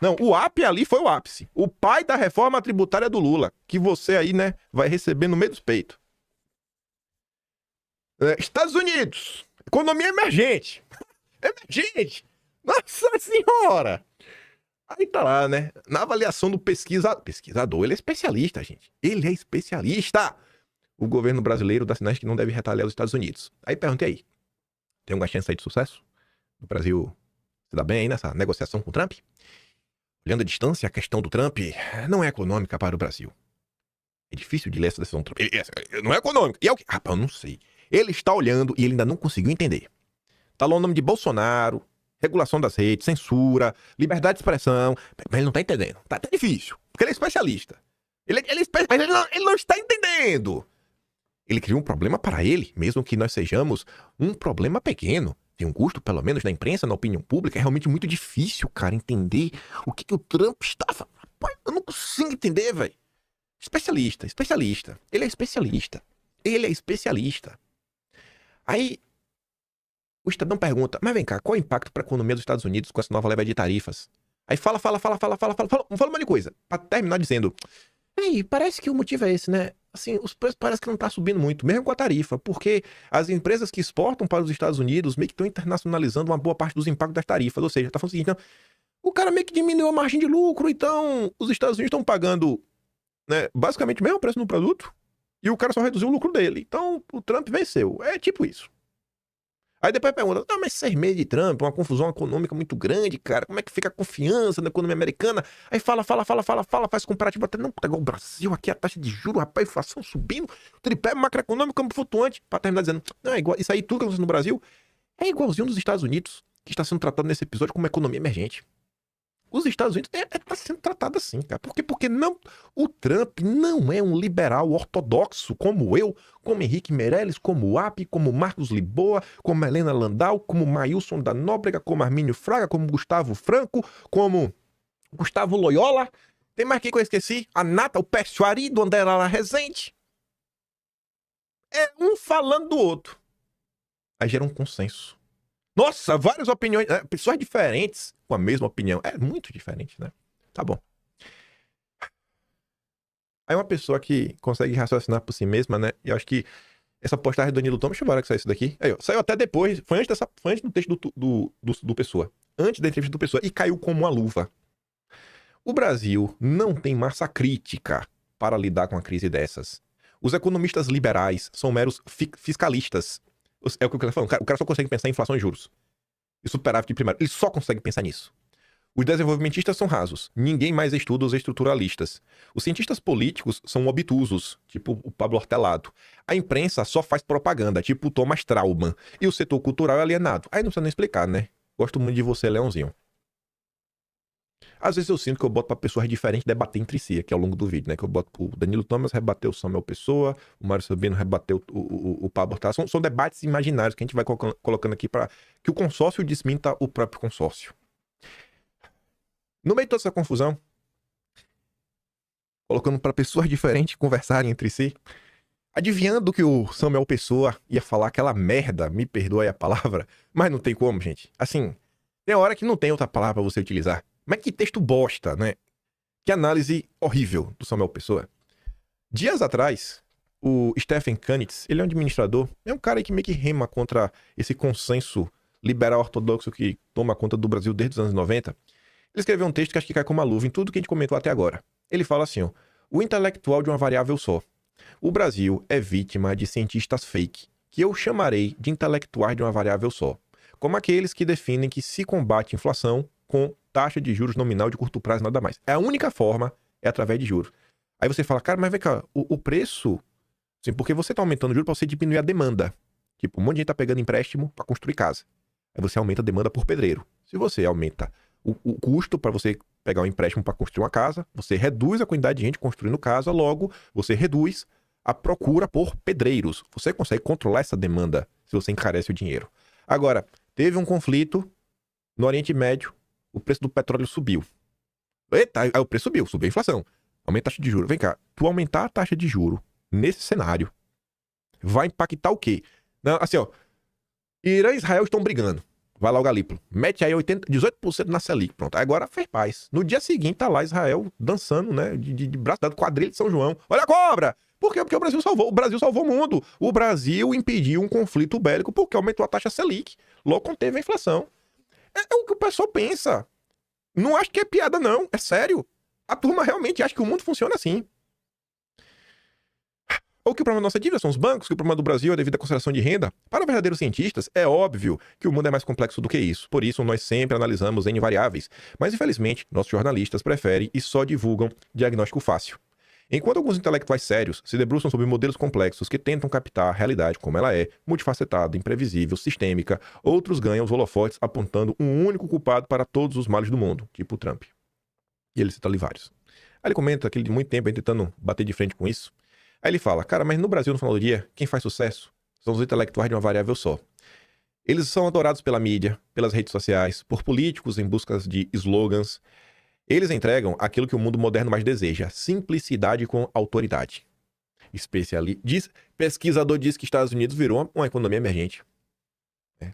Speaker 5: Não, o ápice ali foi o ápice. O pai da reforma tributária do Lula. Que você aí, né, vai receber no meio dos peitos. Estados Unidos. Economia emergente. Emergente. Nossa senhora. Aí tá lá, né? Na avaliação do pesquisador. Ele é especialista, gente. Ele é especialista. O governo brasileiro dá sinais que não deve retaliar os Estados Unidos. Aí perguntei aí. Tem alguma chance aí de sucesso? O Brasil se dá bem aí nessa negociação com o Trump? Olhando a distância, a questão do Trump não é econômica para o Brasil. É difícil de ler essa decisão do Trump. Não é econômica. E é o quê? Rapaz, eu não sei. Ele está olhando e ele ainda não conseguiu entender. Tá lá o nome de Bolsonaro, regulação das redes, censura, liberdade de expressão. Mas ele não tá entendendo. Tá difícil. Porque ele é especialista. Mas ele não está entendendo. Ele criou um problema para ele, mesmo que nós sejamos um problema pequeno. Tem um custo, pelo menos, na imprensa, na opinião pública. É realmente muito difícil, cara, entender o que o Trump está... Mas eu não consigo entender, velho. Especialista. Ele é especialista. Aí, o Estadão pergunta, mas vem cá, qual é o impacto para a economia dos Estados Unidos com essa nova leva de tarifas? Aí fala um monte de coisa. Pra terminar dizendo, aí, parece que o motivo é esse, né? Assim, os preços parece que não tá subindo muito, mesmo com a tarifa, porque as empresas que exportam para os Estados Unidos meio que estão internacionalizando uma boa parte dos impactos das tarifas. Ou seja, tá falando o seguinte, não, o cara meio que diminuiu a margem de lucro, então os Estados Unidos estão pagando, né, basicamente o mesmo preço no produto e o cara só reduziu o lucro dele. Então o Trump venceu. É tipo isso. Aí depois pergunta, não, mas 6 meses de Trump, uma confusão econômica muito grande, cara, como é que fica a confiança na economia americana? Aí fala, faz comparativo até, não, tá igual o Brasil, aqui a taxa de juros, rapaz, inflação subindo, tripé macroeconômico flutuante, pra terminar dizendo, não, é igual, isso aí tudo que acontece no Brasil é igualzinho dos Estados Unidos, que está sendo tratado nesse episódio como uma economia emergente. Os Estados Unidos tá sendo tratado assim, cara. Por quê? Porque não, o Trump não é um liberal ortodoxo como eu, como Henrique Meirelles, como o App, como Marcos Lisboa, como Helena Landau, como Maílson da Nóbrega, como Armínio Fraga, como Gustavo Franco, como Gustavo Loyola. Tem mais quem que eu esqueci? A Nata, o Pessoari, do André Lara Rezende. É um falando do outro. Aí gera um consenso. Nossa, várias opiniões, pessoas diferentes com a mesma opinião. É muito diferente, né? Tá bom. Aí uma pessoa que consegue raciocinar por si mesma, né? E eu acho que essa postagem do Danilo Thomas, deixa eu ver que saiu isso daqui. Aí, ó, saiu até depois, foi antes do texto do Pessoa. Antes da entrevista do Pessoa. E caiu como uma luva. O Brasil não tem massa crítica para lidar com uma crise dessas. Os economistas liberais são meros fiscalistas. É o que eu quero falar. O cara só consegue pensar em inflação e juros. E superávit primário. Ele só consegue pensar nisso. Os desenvolvimentistas são rasos. Ninguém mais estuda os estruturalistas. Os cientistas políticos são obtusos, tipo o Pablo Hortelado. A imprensa só faz propaganda, tipo o Thomas Trauman. E o setor cultural é alienado. Aí não precisa nem explicar, né? Gosto muito de você, Leãozinho. Às vezes eu sinto que eu boto pra pessoas diferentes debater entre si aqui ao longo do vídeo, né? Que eu boto o Danilo Thomas rebater o Samuel Pessoa, o Mário Sabino rebater o Pablo Hortelado. São debates imaginários que a gente vai colocando aqui para que o consórcio desminta o próprio consórcio. No meio de toda essa confusão, colocando para pessoas diferentes conversarem entre si, adivinhando que o Samuel Pessoa ia falar aquela merda, me perdoe a palavra, mas não tem como, gente. Assim, tem hora que não tem outra palavra pra você utilizar. Mas que texto bosta, né? Que análise horrível do Samuel Pessoa. Dias atrás, o Stephen Kanitz, ele é um administrador, é um cara que meio que rema contra esse consenso liberal ortodoxo que toma conta do Brasil desde os anos 90. Ele escreveu um texto que acho que cai como uma luva em tudo que a gente comentou até agora. Ele fala assim, ó, o intelectual de uma variável só. O Brasil é vítima de cientistas fake, que eu chamarei de intelectuais de uma variável só, como aqueles que definem que se combate inflação com taxa de juros nominal de curto prazo, nada mais. A única forma é através de juros. Aí você fala, cara, mas vem cá, o preço... Assim, porque você tá aumentando o juros para você diminuir a demanda. Tipo, um monte de gente tá pegando empréstimo para construir casa. Aí você aumenta a demanda por pedreiro. Se você aumenta o custo para você pegar um empréstimo para construir uma casa, você reduz a quantidade de gente construindo casa, logo você reduz a procura por pedreiros. Você consegue controlar essa demanda se você encarece o dinheiro. Agora, teve um conflito no Oriente Médio, o preço do petróleo subiu. Eita, aí o preço subiu a inflação. Aumenta a taxa de juros. Vem cá, tu aumentar a taxa de juros nesse cenário vai impactar o quê? Não, assim, ó, Irã e Israel estão brigando. Vai lá o Galípolo. Mete aí 18% na Selic. Pronto. Aí agora fez paz. No dia seguinte tá lá Israel dançando, né? De braço dado, quadrilha de São João. Olha a cobra! Por quê? Porque o Brasil salvou. O Brasil salvou o mundo. O Brasil impediu um conflito bélico porque aumentou a taxa Selic. Logo conteve a inflação. É o que o pessoal pensa. Não acho que é piada, não. É sério. A turma realmente acha que o mundo funciona assim. Ou que o problema da nossa dívida são os bancos, que o problema do Brasil é devido à concentração de renda. Para verdadeiros cientistas, é óbvio que o mundo é mais complexo do que isso. Por isso, nós sempre analisamos N variáveis. Mas, infelizmente, nossos jornalistas preferem e só divulgam diagnóstico fácil. Enquanto alguns intelectuais sérios se debruçam sobre modelos complexos que tentam captar a realidade como ela é, multifacetada, imprevisível, sistêmica, outros ganham os holofotes apontando um único culpado para todos os males do mundo, tipo o Trump. E ele cita ali vários. Aí ele comenta que ele de muito tempo vem tentando bater de frente com isso. Aí ele fala, cara, mas no Brasil, no final do dia, quem faz sucesso são os intelectuais de uma variável só. Eles são adorados pela mídia, pelas redes sociais, por políticos em busca de slogans. Eles entregam aquilo que o mundo moderno mais deseja: simplicidade com autoridade. Pesquisador diz que Estados Unidos virou uma economia emergente.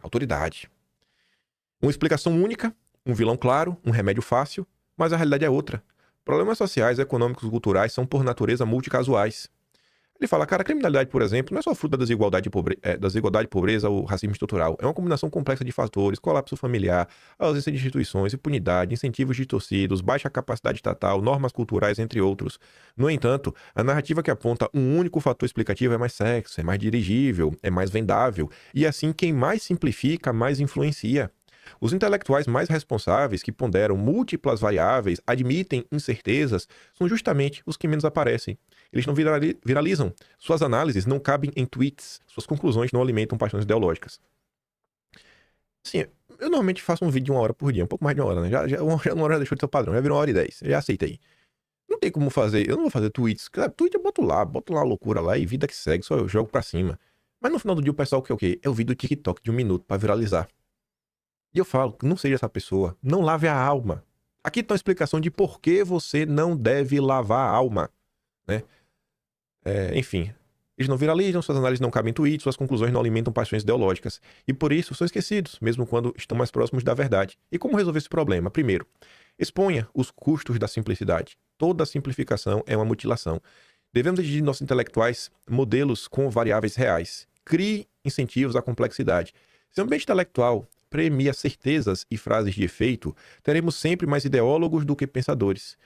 Speaker 5: Autoridade. Uma explicação única, um vilão claro, um remédio fácil, mas a realidade é outra. Problemas sociais, econômicos e culturais são, por natureza, multicasuais. Ele fala, cara, a criminalidade, por exemplo, não é só fruto da desigualdade e pobreza ou racismo estrutural. É uma combinação complexa de fatores: colapso familiar, ausência de instituições, impunidade, incentivos distorcidos, baixa capacidade estatal, normas culturais, entre outros. No entanto, a narrativa que aponta um único fator explicativo é mais sexy, é mais dirigível, é mais vendável. E assim, quem mais simplifica, mais influencia. Os intelectuais mais responsáveis, que ponderam múltiplas variáveis, admitem incertezas, são justamente os que menos aparecem. Eles não viralizam. Suas análises não cabem em tweets. Suas conclusões não alimentam paixões ideológicas. Sim, eu normalmente faço um vídeo de 1 hora por dia, um pouco mais de 1 hora, né? Já 1 hora já deixou de ser o padrão, já virou 1h10. Já aceitei. Não tem como fazer, eu não vou fazer tweets. Tweet eu boto lá a loucura lá e vida que segue, só eu jogo pra cima. Mas no final do dia o pessoal quer o quê? É o vídeo do TikTok de 1 minuto pra viralizar. E eu falo, não seja essa pessoa, não lave a alma. Aqui tá uma explicação de por que você não deve lavar a alma, né? Enfim, eles não viralizam, suas análises não cabem em tweets, suas conclusões não alimentam paixões ideológicas. E por isso são esquecidos, mesmo quando estão mais próximos da verdade. E como resolver esse problema? Primeiro, exponha os custos da simplicidade. Toda simplificação é uma mutilação. Devemos exigir de nossos intelectuais modelos com variáveis reais. Crie incentivos à complexidade. Se o ambiente intelectual premia certezas e frases de efeito, teremos sempre mais ideólogos do que pensadores.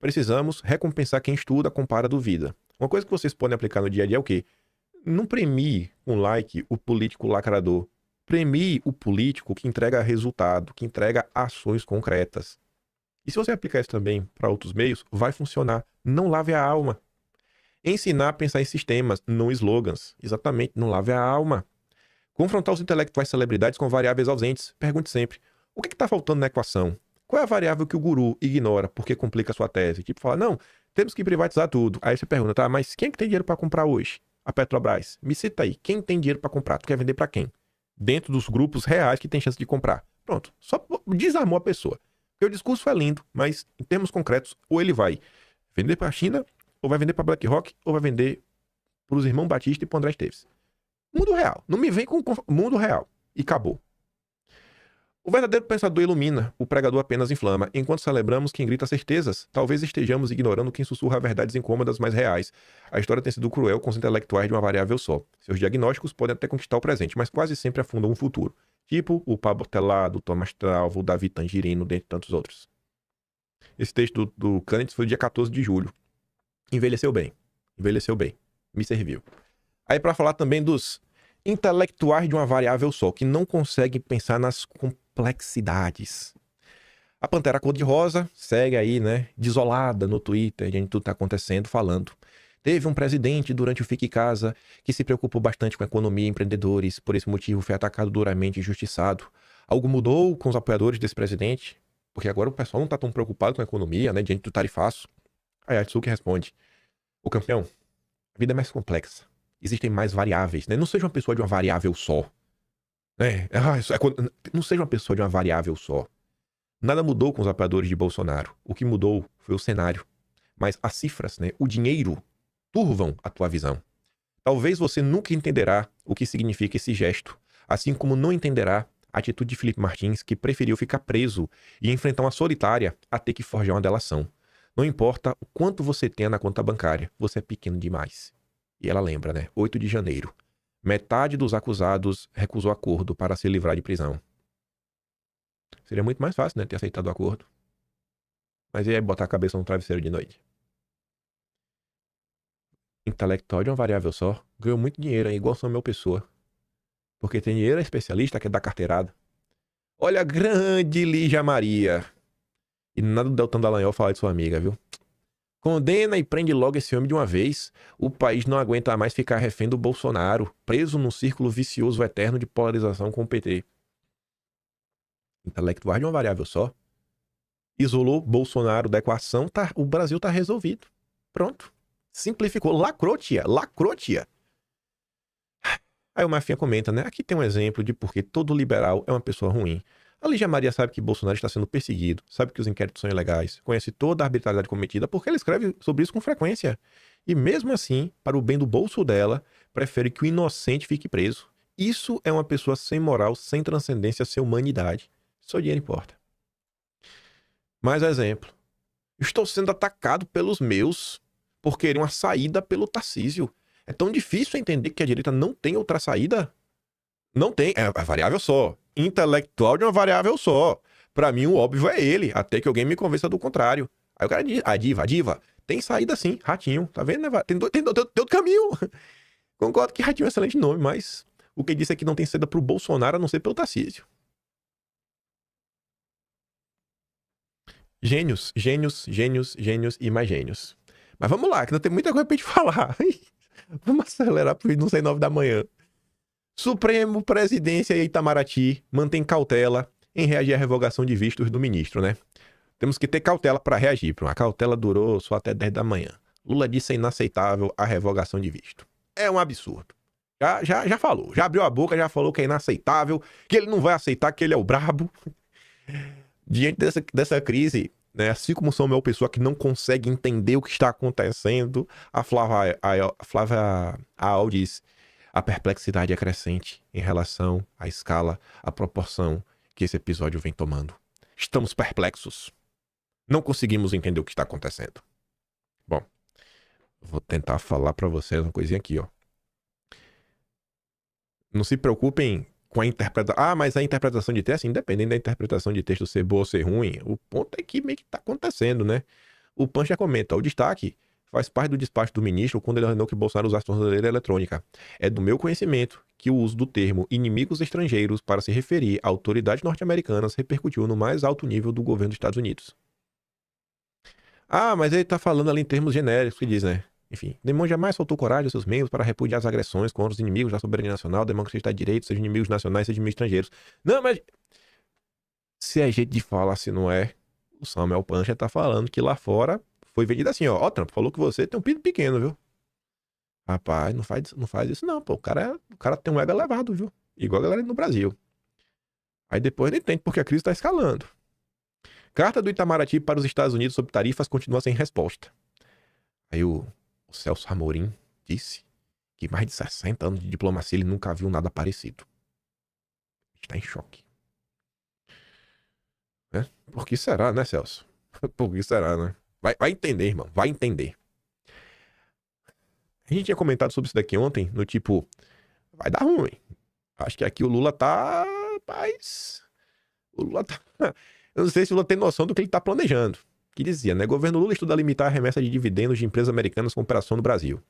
Speaker 5: Precisamos recompensar quem estuda, compara, duvida. Uma coisa que vocês podem aplicar no dia a dia é o quê? Não premie com like o político lacrador. Premie o político que entrega resultado, que entrega ações concretas. E se você aplicar isso também para outros meios, vai funcionar. Não lave a alma. Ensinar a pensar em sistemas, não slogans. Exatamente, não lave a alma. Confrontar os intelectuais celebridades com variáveis ausentes. Pergunte sempre, o que está faltando na equação? Qual é a variável que o guru ignora porque complica a sua tese? Tipo, fala, não, temos que privatizar tudo. Aí você pergunta, tá, mas quem é que tem dinheiro para comprar hoje? A Petrobras. Me cita aí, quem tem dinheiro para comprar? Tu quer vender para quem? Dentro dos grupos reais que tem chance de comprar. Pronto, só desarmou a pessoa. Porque o discurso é lindo, mas em termos concretos, ou ele vai vender para a China, ou vai vender para BlackRock, ou vai vender para os irmãos Batista e para André Esteves. Mundo real. Não me vem com mundo real. E acabou. O verdadeiro pensador ilumina, o pregador apenas inflama. Enquanto celebramos quem grita certezas, talvez estejamos ignorando quem sussurra verdades incômodas mais reais. A história tem sido cruel com os intelectuais de uma variável só. Seus diagnósticos podem até conquistar o presente, mas quase sempre afundam o futuro. Tipo o Pablo Telado, o Thomas Tralvo, o Davi Tangerino, dentre tantos outros. Esse texto do Canitz foi dia 14 de julho. Envelheceu bem. Envelheceu bem. Me serviu. Aí para falar também dos intelectuais de uma variável só, que não conseguem pensar nas complexidades. A Pantera Cor-de-Rosa segue aí, né, desolada no Twitter, de onde tudo tá acontecendo, falando. Teve um presidente durante o Fique em Casa que se preocupou bastante com a economia e empreendedores, por esse motivo foi atacado duramente e injustiçado. Algo mudou com os apoiadores desse presidente? Porque agora o pessoal não tá tão preocupado com a economia, né, diante do tarifaço. Aí a Atsuki responde, ô campeão, a vida é mais complexa. Existem mais variáveis, né? Não seja uma pessoa de uma variável só. Né? Não seja uma pessoa de uma variável só. Nada mudou com os apoiadores de Bolsonaro. O que mudou foi o cenário. Mas as cifras, né? O dinheiro, turvam a tua visão. Talvez você nunca entenderá o que significa esse gesto, assim como não entenderá a atitude de Felipe Martins, que preferiu ficar preso e enfrentar uma solitária a ter que forjar uma delação. Não importa o quanto você tenha na conta bancária, você é pequeno demais. E ela lembra, né? 8 de janeiro. Metade dos acusados recusou acordo para se livrar de prisão. Seria muito mais fácil, né? Ter aceitado o acordo. Mas e aí botar a cabeça no travesseiro de noite? Intelectual de uma variável só. Ganhou muito dinheiro, hein? Igual São Meu Pessoa. Porque tem dinheiro, é especialista, que é da carteirada. Olha a grande Lígia Maria. E nada do Deltan Dallagnol falar de sua amiga, viu? Condena e prende logo esse homem de uma vez. O país não aguenta mais ficar refém do Bolsonaro, preso num círculo vicioso eterno de polarização com o PT. Intelectual de uma variável só. Isolou Bolsonaro da equação, o Brasil tá resolvido. Pronto. Simplificou. Lacrou, tia. Lacrou, tia. Aí o Mafinha comenta, né? Aqui tem um exemplo de porque todo liberal é uma pessoa ruim. A Lígia Maria sabe que Bolsonaro está sendo perseguido, sabe que os inquéritos são ilegais, conhece toda a arbitrariedade cometida, porque ela escreve sobre isso com frequência. E mesmo assim, para o bem do bolso dela, prefere que o inocente fique preso. Isso é uma pessoa sem moral, sem transcendência, sem humanidade. Só dinheiro importa. Mais exemplo. Estou sendo atacado pelos meus por querer uma saída pelo Tarcísio. É tão difícil entender que a direita não tem outra saída? Não tem. É variável só. Intelectual de uma variável só. Pra mim, o óbvio é ele, até que alguém me convença do contrário. Aí o cara diz, a diva, tem saída sim, Ratinho, tá vendo, né? Tem outro caminho. Concordo que Ratinho é um excelente nome, mas o que disse é que não tem saída pro Bolsonaro, a não ser pelo Tarcísio. Gênios e mais gênios. Mas vamos lá, que não tem muita coisa pra gente falar. Vamos acelerar pro não sei 9 da manhã. Supremo, Presidência e Itamaraty mantém cautela em reagir à revogação de vistos do ministro, né? Temos que ter cautela para reagir. A cautela durou só até 10 da manhã. Lula disse inaceitável a revogação de visto. É um absurdo. Já falou. Já abriu a boca, já falou que é inaceitável, que ele não vai aceitar, que ele é o brabo. Diante dessa crise, né, assim como sou uma pessoa que não consegue entender o que está acontecendo, a Flávia Aal diz: a perplexidade é crescente em relação à escala, à proporção que esse episódio vem tomando. Estamos perplexos. Não conseguimos entender o que está acontecendo. Bom, vou tentar falar para vocês uma coisinha aqui, ó. Não se preocupem com a interpretação. Ah, mas a interpretação de texto, independente da interpretação de texto ser boa ou ser ruim, o ponto é que meio que tá acontecendo, né? O Pan já comenta, o destaque faz parte do despacho do ministro quando ele ordenou que Bolsonaro usasse tornozeleira eletrônica. É do meu conhecimento que o uso do termo inimigos estrangeiros para se referir a autoridades norte-americanas repercutiu no mais alto nível do governo dos Estados Unidos. Ah, mas ele tá falando ali em termos genéricos, que diz, né? Enfim, Demon jamais faltou coragem aos seus membros para repudiar as agressões contra os inimigos da soberania nacional, democracia de direito, sejam inimigos nacionais, sejam inimigos estrangeiros. Não, mas se é jeito de falar, se não é, o Samuel Pancha tá falando que lá fora foi vendido assim, ó. Ó, Trump, falou que você tem um pinto pequeno, viu? Rapaz, não faz isso não, pô. O cara tem um ego elevado, viu? Igual a galera no Brasil. Aí depois ele entende porque a crise tá escalando. Carta do Itamaraty para os Estados Unidos sobre tarifas continua sem resposta. Aí o Celso Amorim disse que mais de 60 anos de diplomacia ele nunca viu nada parecido. Está em choque. É? Por que será, né, Celso? Por que será, né? Vai entender, irmão. Vai entender. A gente tinha comentado sobre isso daqui ontem, no tipo, vai dar ruim. Acho que aqui o Lula tá... Rapaz... O Lula tá... Eu não sei se o Lula tem noção do que ele tá planejando. Que dizia, né? Governo Lula estuda limitar a remessa de dividendos de empresas americanas com operação no Brasil.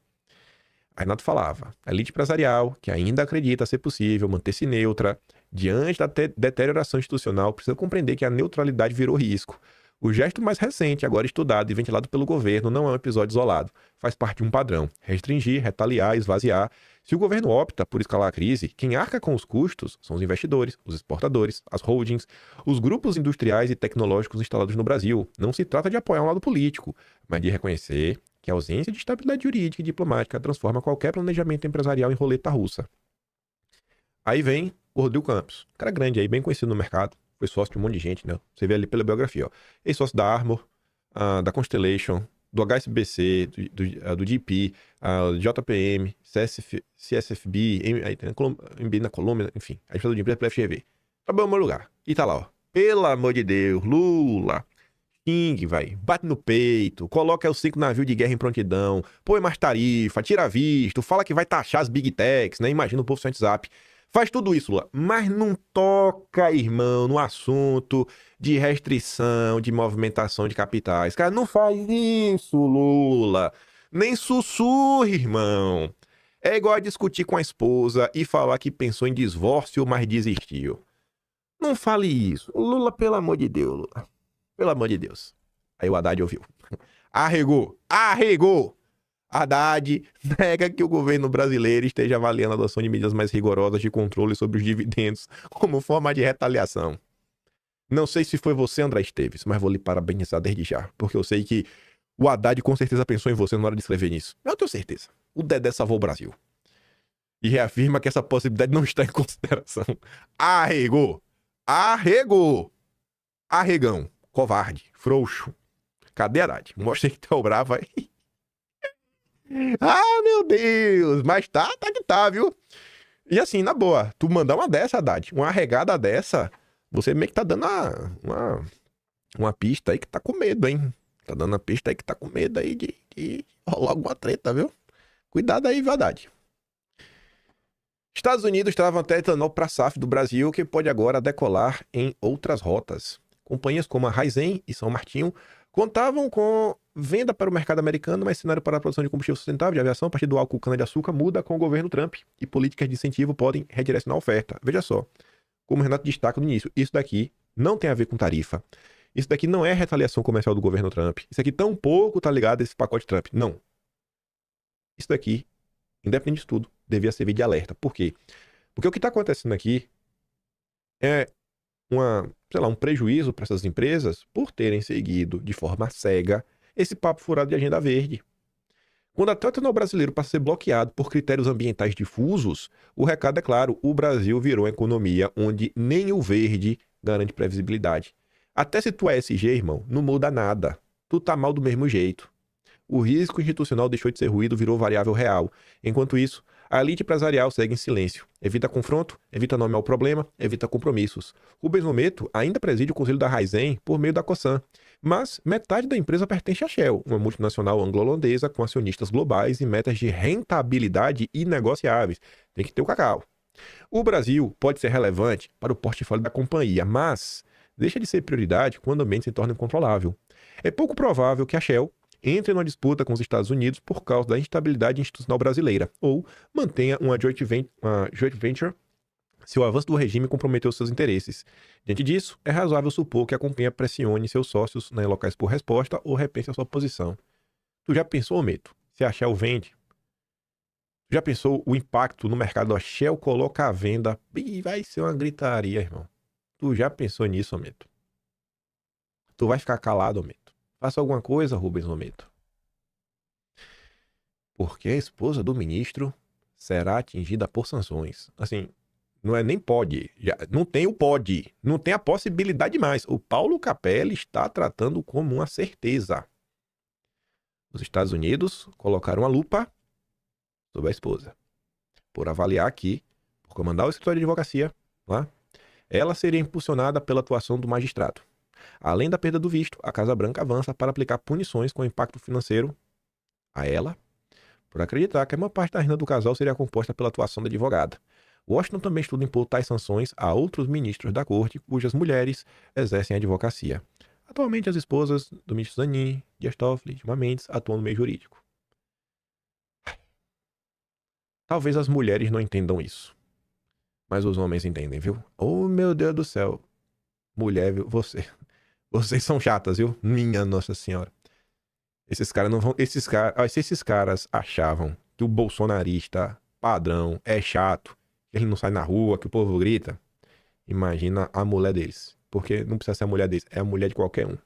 Speaker 5: Aí Renato falava, a elite empresarial, que ainda acredita ser possível manter-se neutra, diante da deterioração institucional, precisa compreender que a neutralidade virou risco. O gesto mais recente, agora estudado e ventilado pelo governo, não é um episódio isolado. Faz parte de um padrão. Restringir, retaliar, esvaziar. Se o governo opta por escalar a crise, quem arca com os custos são os investidores, os exportadores, as holdings, os grupos industriais e tecnológicos instalados no Brasil. Não se trata de apoiar um lado político, mas de reconhecer que a ausência de estabilidade jurídica e diplomática transforma qualquer planejamento empresarial em roleta russa. Aí vem o Rodrigo Campos, um cara grande aí, bem conhecido no mercado. Foi sócio de um monte de gente, né? Você vê ali pela biografia, ó. Ex-sócio da Armor, da Constellation, do HSBC, do GP, JPM, CSFB, MB na Colômbia, enfim, administrador de empresa pela FGV. Trabalhou no meu lugar. E tá lá, ó. Pelo amor de Deus, Lula, xingue, vai. Bate no peito, coloca os 5 navios de guerra em prontidão, põe mais tarifa, tira visto, fala que vai taxar as big techs, né? Imagina o povo sem WhatsApp. Faz tudo isso, Lula, mas não toca, irmão, no assunto de restrição, de movimentação de capitais. Cara, não faz isso, Lula. Nem sussurre, irmão. É igual a discutir com a esposa e falar que pensou em divórcio, mas desistiu. Não fale isso. Lula, pelo amor de Deus, Lula. Pelo amor de Deus. Aí o Haddad ouviu. Arregou. Haddad nega que o governo brasileiro esteja avaliando a adoção de medidas mais rigorosas de controle sobre os dividendos como forma de retaliação. Não sei se foi você, André Esteves, mas vou lhe parabenizar desde já, porque eu sei que o Haddad com certeza pensou em você na hora de escrever nisso. Eu tenho certeza. O Dedé salvou o Brasil. E reafirma que essa possibilidade não está em consideração. Arregou. Arregou. Arregão. Covarde. Frouxo. Cadê a Haddad? Mostra que tu é o bravo aí. Ah, meu Deus. Mas tá que tá, viu? E assim, na boa, tu mandar uma dessa, Haddad, uma arregada dessa, você meio que tá dando uma pista aí que tá com medo, hein? Tá dando uma pista aí que tá com medo aí de rolar alguma treta, viu? Cuidado aí, Haddad. Estados Unidos travam até etanol para SAF do Brasil, que pode agora decolar em outras rotas. Companhias como a Raizen e São Martinho contavam com venda para o mercado americano, mas cenário para a produção de combustível sustentável de aviação a partir do álcool cana-de-açúcar muda com o governo Trump e políticas de incentivo podem redirecionar a oferta. Veja só, como o Renato destaca no início, isso daqui não tem a ver com tarifa. Isso daqui não é retaliação comercial do governo Trump. Isso aqui tampouco tá ligado a esse pacote Trump. Não. Isso daqui, independente de tudo, devia servir de alerta. Por quê? Porque o que está acontecendo aqui é um prejuízo para essas empresas por terem seguido de forma cega esse papo furado de agenda verde. Quando até o etanol brasileiro passa a ser bloqueado por critérios ambientais difusos, o recado é claro, o Brasil virou uma economia onde nem o verde garante previsibilidade. Até se tu é SG, irmão, não muda nada. Tu tá mal do mesmo jeito. O risco institucional deixou de ser ruído, virou variável real. Enquanto isso, a elite empresarial segue em silêncio. Evita confronto, evita nomear o problema, evita compromissos. Rubens Mometo ainda preside o conselho da Raizen por meio da Cosan. Mas metade da empresa pertence à Shell, uma multinacional anglo-holandesa com acionistas globais e metas de rentabilidade inegociáveis. Tem que ter o cacau. O Brasil pode ser relevante para o portfólio da companhia, mas deixa de ser prioridade quando o ambiente se torna incontrolável. É pouco provável que a Shell entre numa disputa com os Estados Unidos por causa da instabilidade institucional brasileira, ou mantenha uma joint venture se o avanço do regime comprometeu seus interesses. Diante disso, é razoável supor que a companhia pressione seus sócios em locais por resposta ou repense a sua posição. Tu já pensou, Meto, se a Shell vende? Tu já pensou o impacto no mercado da Shell coloca à venda? Ih, vai ser uma gritaria, irmão. Tu já pensou nisso, Meto? Tu vai ficar calado, Meto? Faça alguma coisa, Rubens Mometo. Porque a esposa do ministro será atingida por sanções. Assim, não é nem pode. Não tem o pode. Não tem a possibilidade mais. O Paulo Capelli está tratando como uma certeza. Os Estados Unidos colocaram a lupa sobre a esposa. Por avaliar aqui, por comandar o escritório de advocacia, lá, ela seria impulsionada pela atuação do magistrado. Além da perda do visto, a Casa Branca avança para aplicar punições com impacto financeiro a ela, por acreditar que a maior parte da renda do casal seria composta pela atuação da advogada. Washington também estuda impor tais sanções a outros ministros da corte cujas mulheres exercem a advocacia. Atualmente, as esposas do ministro Zanin, Dias Toffoli e Dilma Mendes atuam no meio jurídico. Talvez as mulheres não entendam isso, mas os homens entendem, viu? Oh, meu Deus do céu. Mulher, viu? Vocês são chatas, viu? Minha Nossa Senhora. Esses caras não vão... Se esses caras achavam que o bolsonarista padrão é chato, que ele não sai na rua, que o povo grita, imagina a mulher deles. Porque não precisa ser a mulher deles, é a mulher de qualquer um.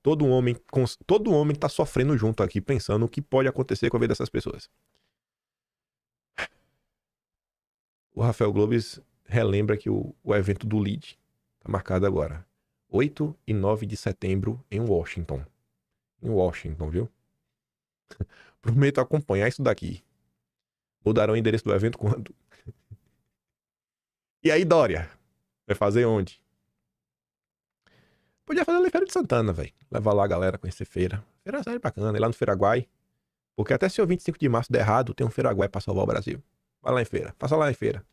Speaker 5: Todo homem tá sofrendo junto aqui, pensando o que pode acontecer com a vida dessas pessoas. O Rafael Globes relembra que o evento do LEAD tá marcado agora. 8 e 9 de setembro em Washington. Em Washington, viu? Prometo acompanhar isso daqui. Mudarão o endereço do evento quando? E aí, Dória? Vai fazer onde? Podia fazer na Feira de Santana, velho. Levar lá a galera, conhecer feira. Feira sério bacana, ir lá no Feiraguai. Porque até se o 25 de março der errado, tem um Feiraguai pra salvar o Brasil. Vai lá em feira. Faça lá em feira.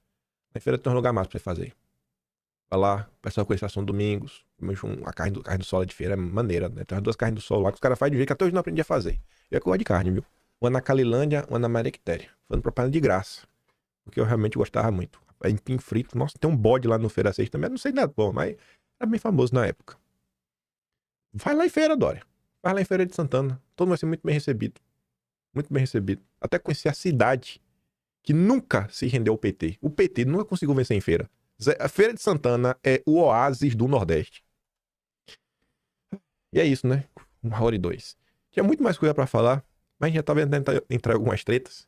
Speaker 5: Na feira tem um lugar massa pra você fazer. Vai lá, o pessoal conhece a São Domingos. A carne do sol de feira é maneira, né? Tem as duas carnes do sol lá que os caras fazem de jeito que até hoje não aprendi a fazer. Eu gosto de carne, viu? Uma na Calilândia, uma na Maria Quitéria. Fazendo propaganda de graça. Porque eu realmente gostava muito. Empim frito. Nossa, tem um bode lá no Feira 6 também. Não sei nada bom, mas era bem famoso na época. Vai lá em feira, Dória. Vai lá em Feira de Santana. Todo mundo vai ser muito bem recebido. Muito bem recebido. Até conhecer a cidade que nunca se rendeu ao PT. O PT nunca conseguiu vencer em feira. A Feira de Santana é o oásis do Nordeste. E é isso, né? 1h02. Tinha muito mais coisa pra falar, mas a gente já tava tentando entrar em algumas tretas.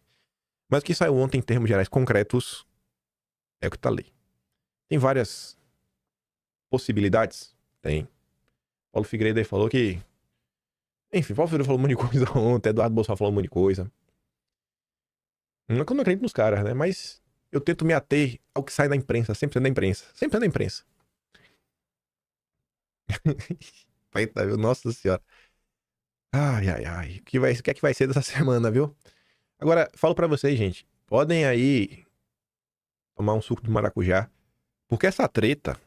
Speaker 5: Mas o que saiu ontem em termos gerais concretos é o que tá ali. Tem várias possibilidades? Tem. Paulo Figueiredo aí falou que... Enfim, Paulo Figueiredo falou um monte de coisa ontem, Eduardo Bolsonaro falou um monte de coisa. Não é que eu não acredito nos caras, né? Mas eu tento me ater ao que sai da imprensa, sempre da imprensa. Sempre da imprensa. Eita, viu? Nossa senhora. Ai, ai, ai. O que é que vai ser dessa semana, viu? Agora, falo pra vocês, gente. Podem aí tomar um suco de maracujá. Porque essa treta,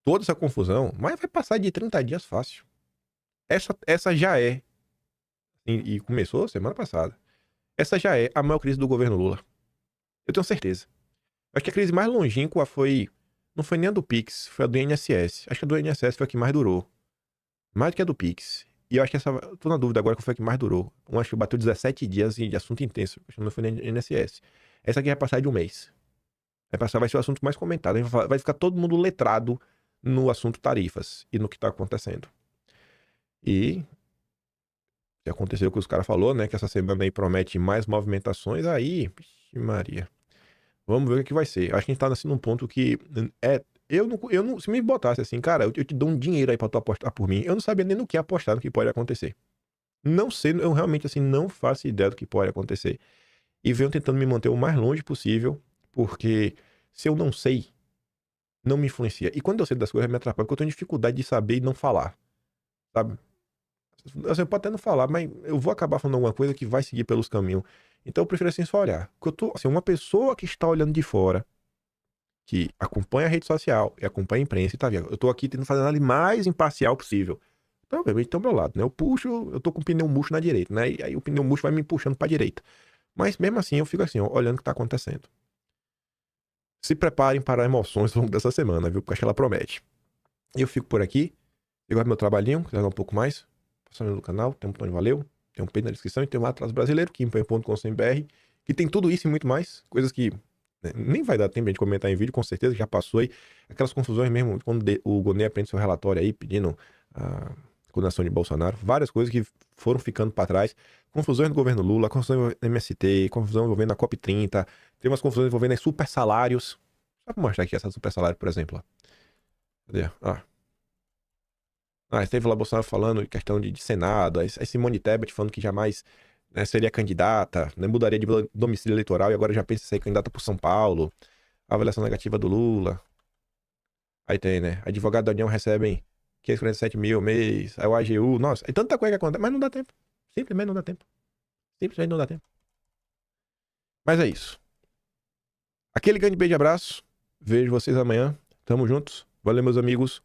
Speaker 5: toda essa confusão, mas vai passar de 30 dias fácil. Essa já é. E começou semana passada. Essa já é a maior crise do governo Lula. Eu tenho certeza. Acho que a crise mais longínqua foi... Não foi nem a do Pix, foi a do INSS. Acho que a do INSS foi a que mais durou. Mais do que a do Pix. E eu acho que essa... Tô na dúvida agora qual foi a que mais durou. Eu acho que bateu 17 dias de assunto intenso. Acho que não foi nem INSS. Essa aqui vai passar de um mês. Vai ser o assunto mais comentado. Vai ficar todo mundo letrado no assunto tarifas e no que tá acontecendo. E... que aconteceu o que os caras falaram, né? Que essa semana aí promete mais movimentações. Aí, vixe Maria. Vamos ver o que vai ser. Acho que a gente tá assim num ponto que eu não, se me botasse assim, cara, eu te dou um dinheiro aí pra tu apostar por mim. Eu não sabia nem no que apostar, no que pode acontecer. Não sei, eu realmente assim não faço ideia do que pode acontecer. E venho tentando me manter o mais longe possível, porque se eu não sei, não me influencia. E quando eu sei das coisas, me atrapalha, porque eu tenho dificuldade de saber e não falar. Sabe? Assim, eu posso até não falar, mas eu vou acabar falando alguma coisa que vai seguir pelos caminhos. Então eu prefiro assim só olhar. Porque eu tô, assim, uma pessoa que está olhando de fora, que acompanha a rede social e acompanha a imprensa e tá vendo. Eu tô aqui tentando fazer nada mais imparcial possível. Então, obviamente, tem o meu lado, né? Eu tô com o pneu murcho na direita, né? E aí o pneu murcho vai me puxando pra direita. Mas mesmo assim, eu fico assim, ó, olhando o que tá acontecendo. Se preparem para emoções ao longo dessa semana, viu? Porque acho que ela promete. Eu fico por aqui. Eu gosto do meu trabalhinho, quiser dar um pouco mais. Passando no canal, tem um botão de valeu, tem um pay na descrição e tem um Atlas Brasileiro, kimpen.com.br, que tem tudo isso e muito mais, coisas que nem vai dar tempo de comentar em vídeo, com certeza, já passou aí, aquelas confusões mesmo, quando o Gonê aprende seu relatório aí, pedindo a condenação de Bolsonaro, várias coisas que foram ficando para trás, confusões no governo Lula, confusões envolvendo MST, confusão envolvendo a COP30, tem umas confusões envolvendo as super salários, só pra mostrar aqui essa super salário, por exemplo, ó. Cadê? Esteve lá Bolsonaro falando de questão de Senado, a Simone Tebet falando que jamais, né, seria candidata, né, mudaria de domicílio eleitoral e agora já pensa em ser candidata por São Paulo, a avaliação negativa do Lula. Aí tem, né, advogado da União recebem 547 mil ao mês, aí o AGU, nossa, é tanta coisa que acontece, mas não dá tempo. Simplesmente não dá tempo. Simplesmente não dá tempo. Mas é isso. Aquele grande beijo e abraço. Vejo vocês amanhã. Tamo juntos. Valeu, meus amigos.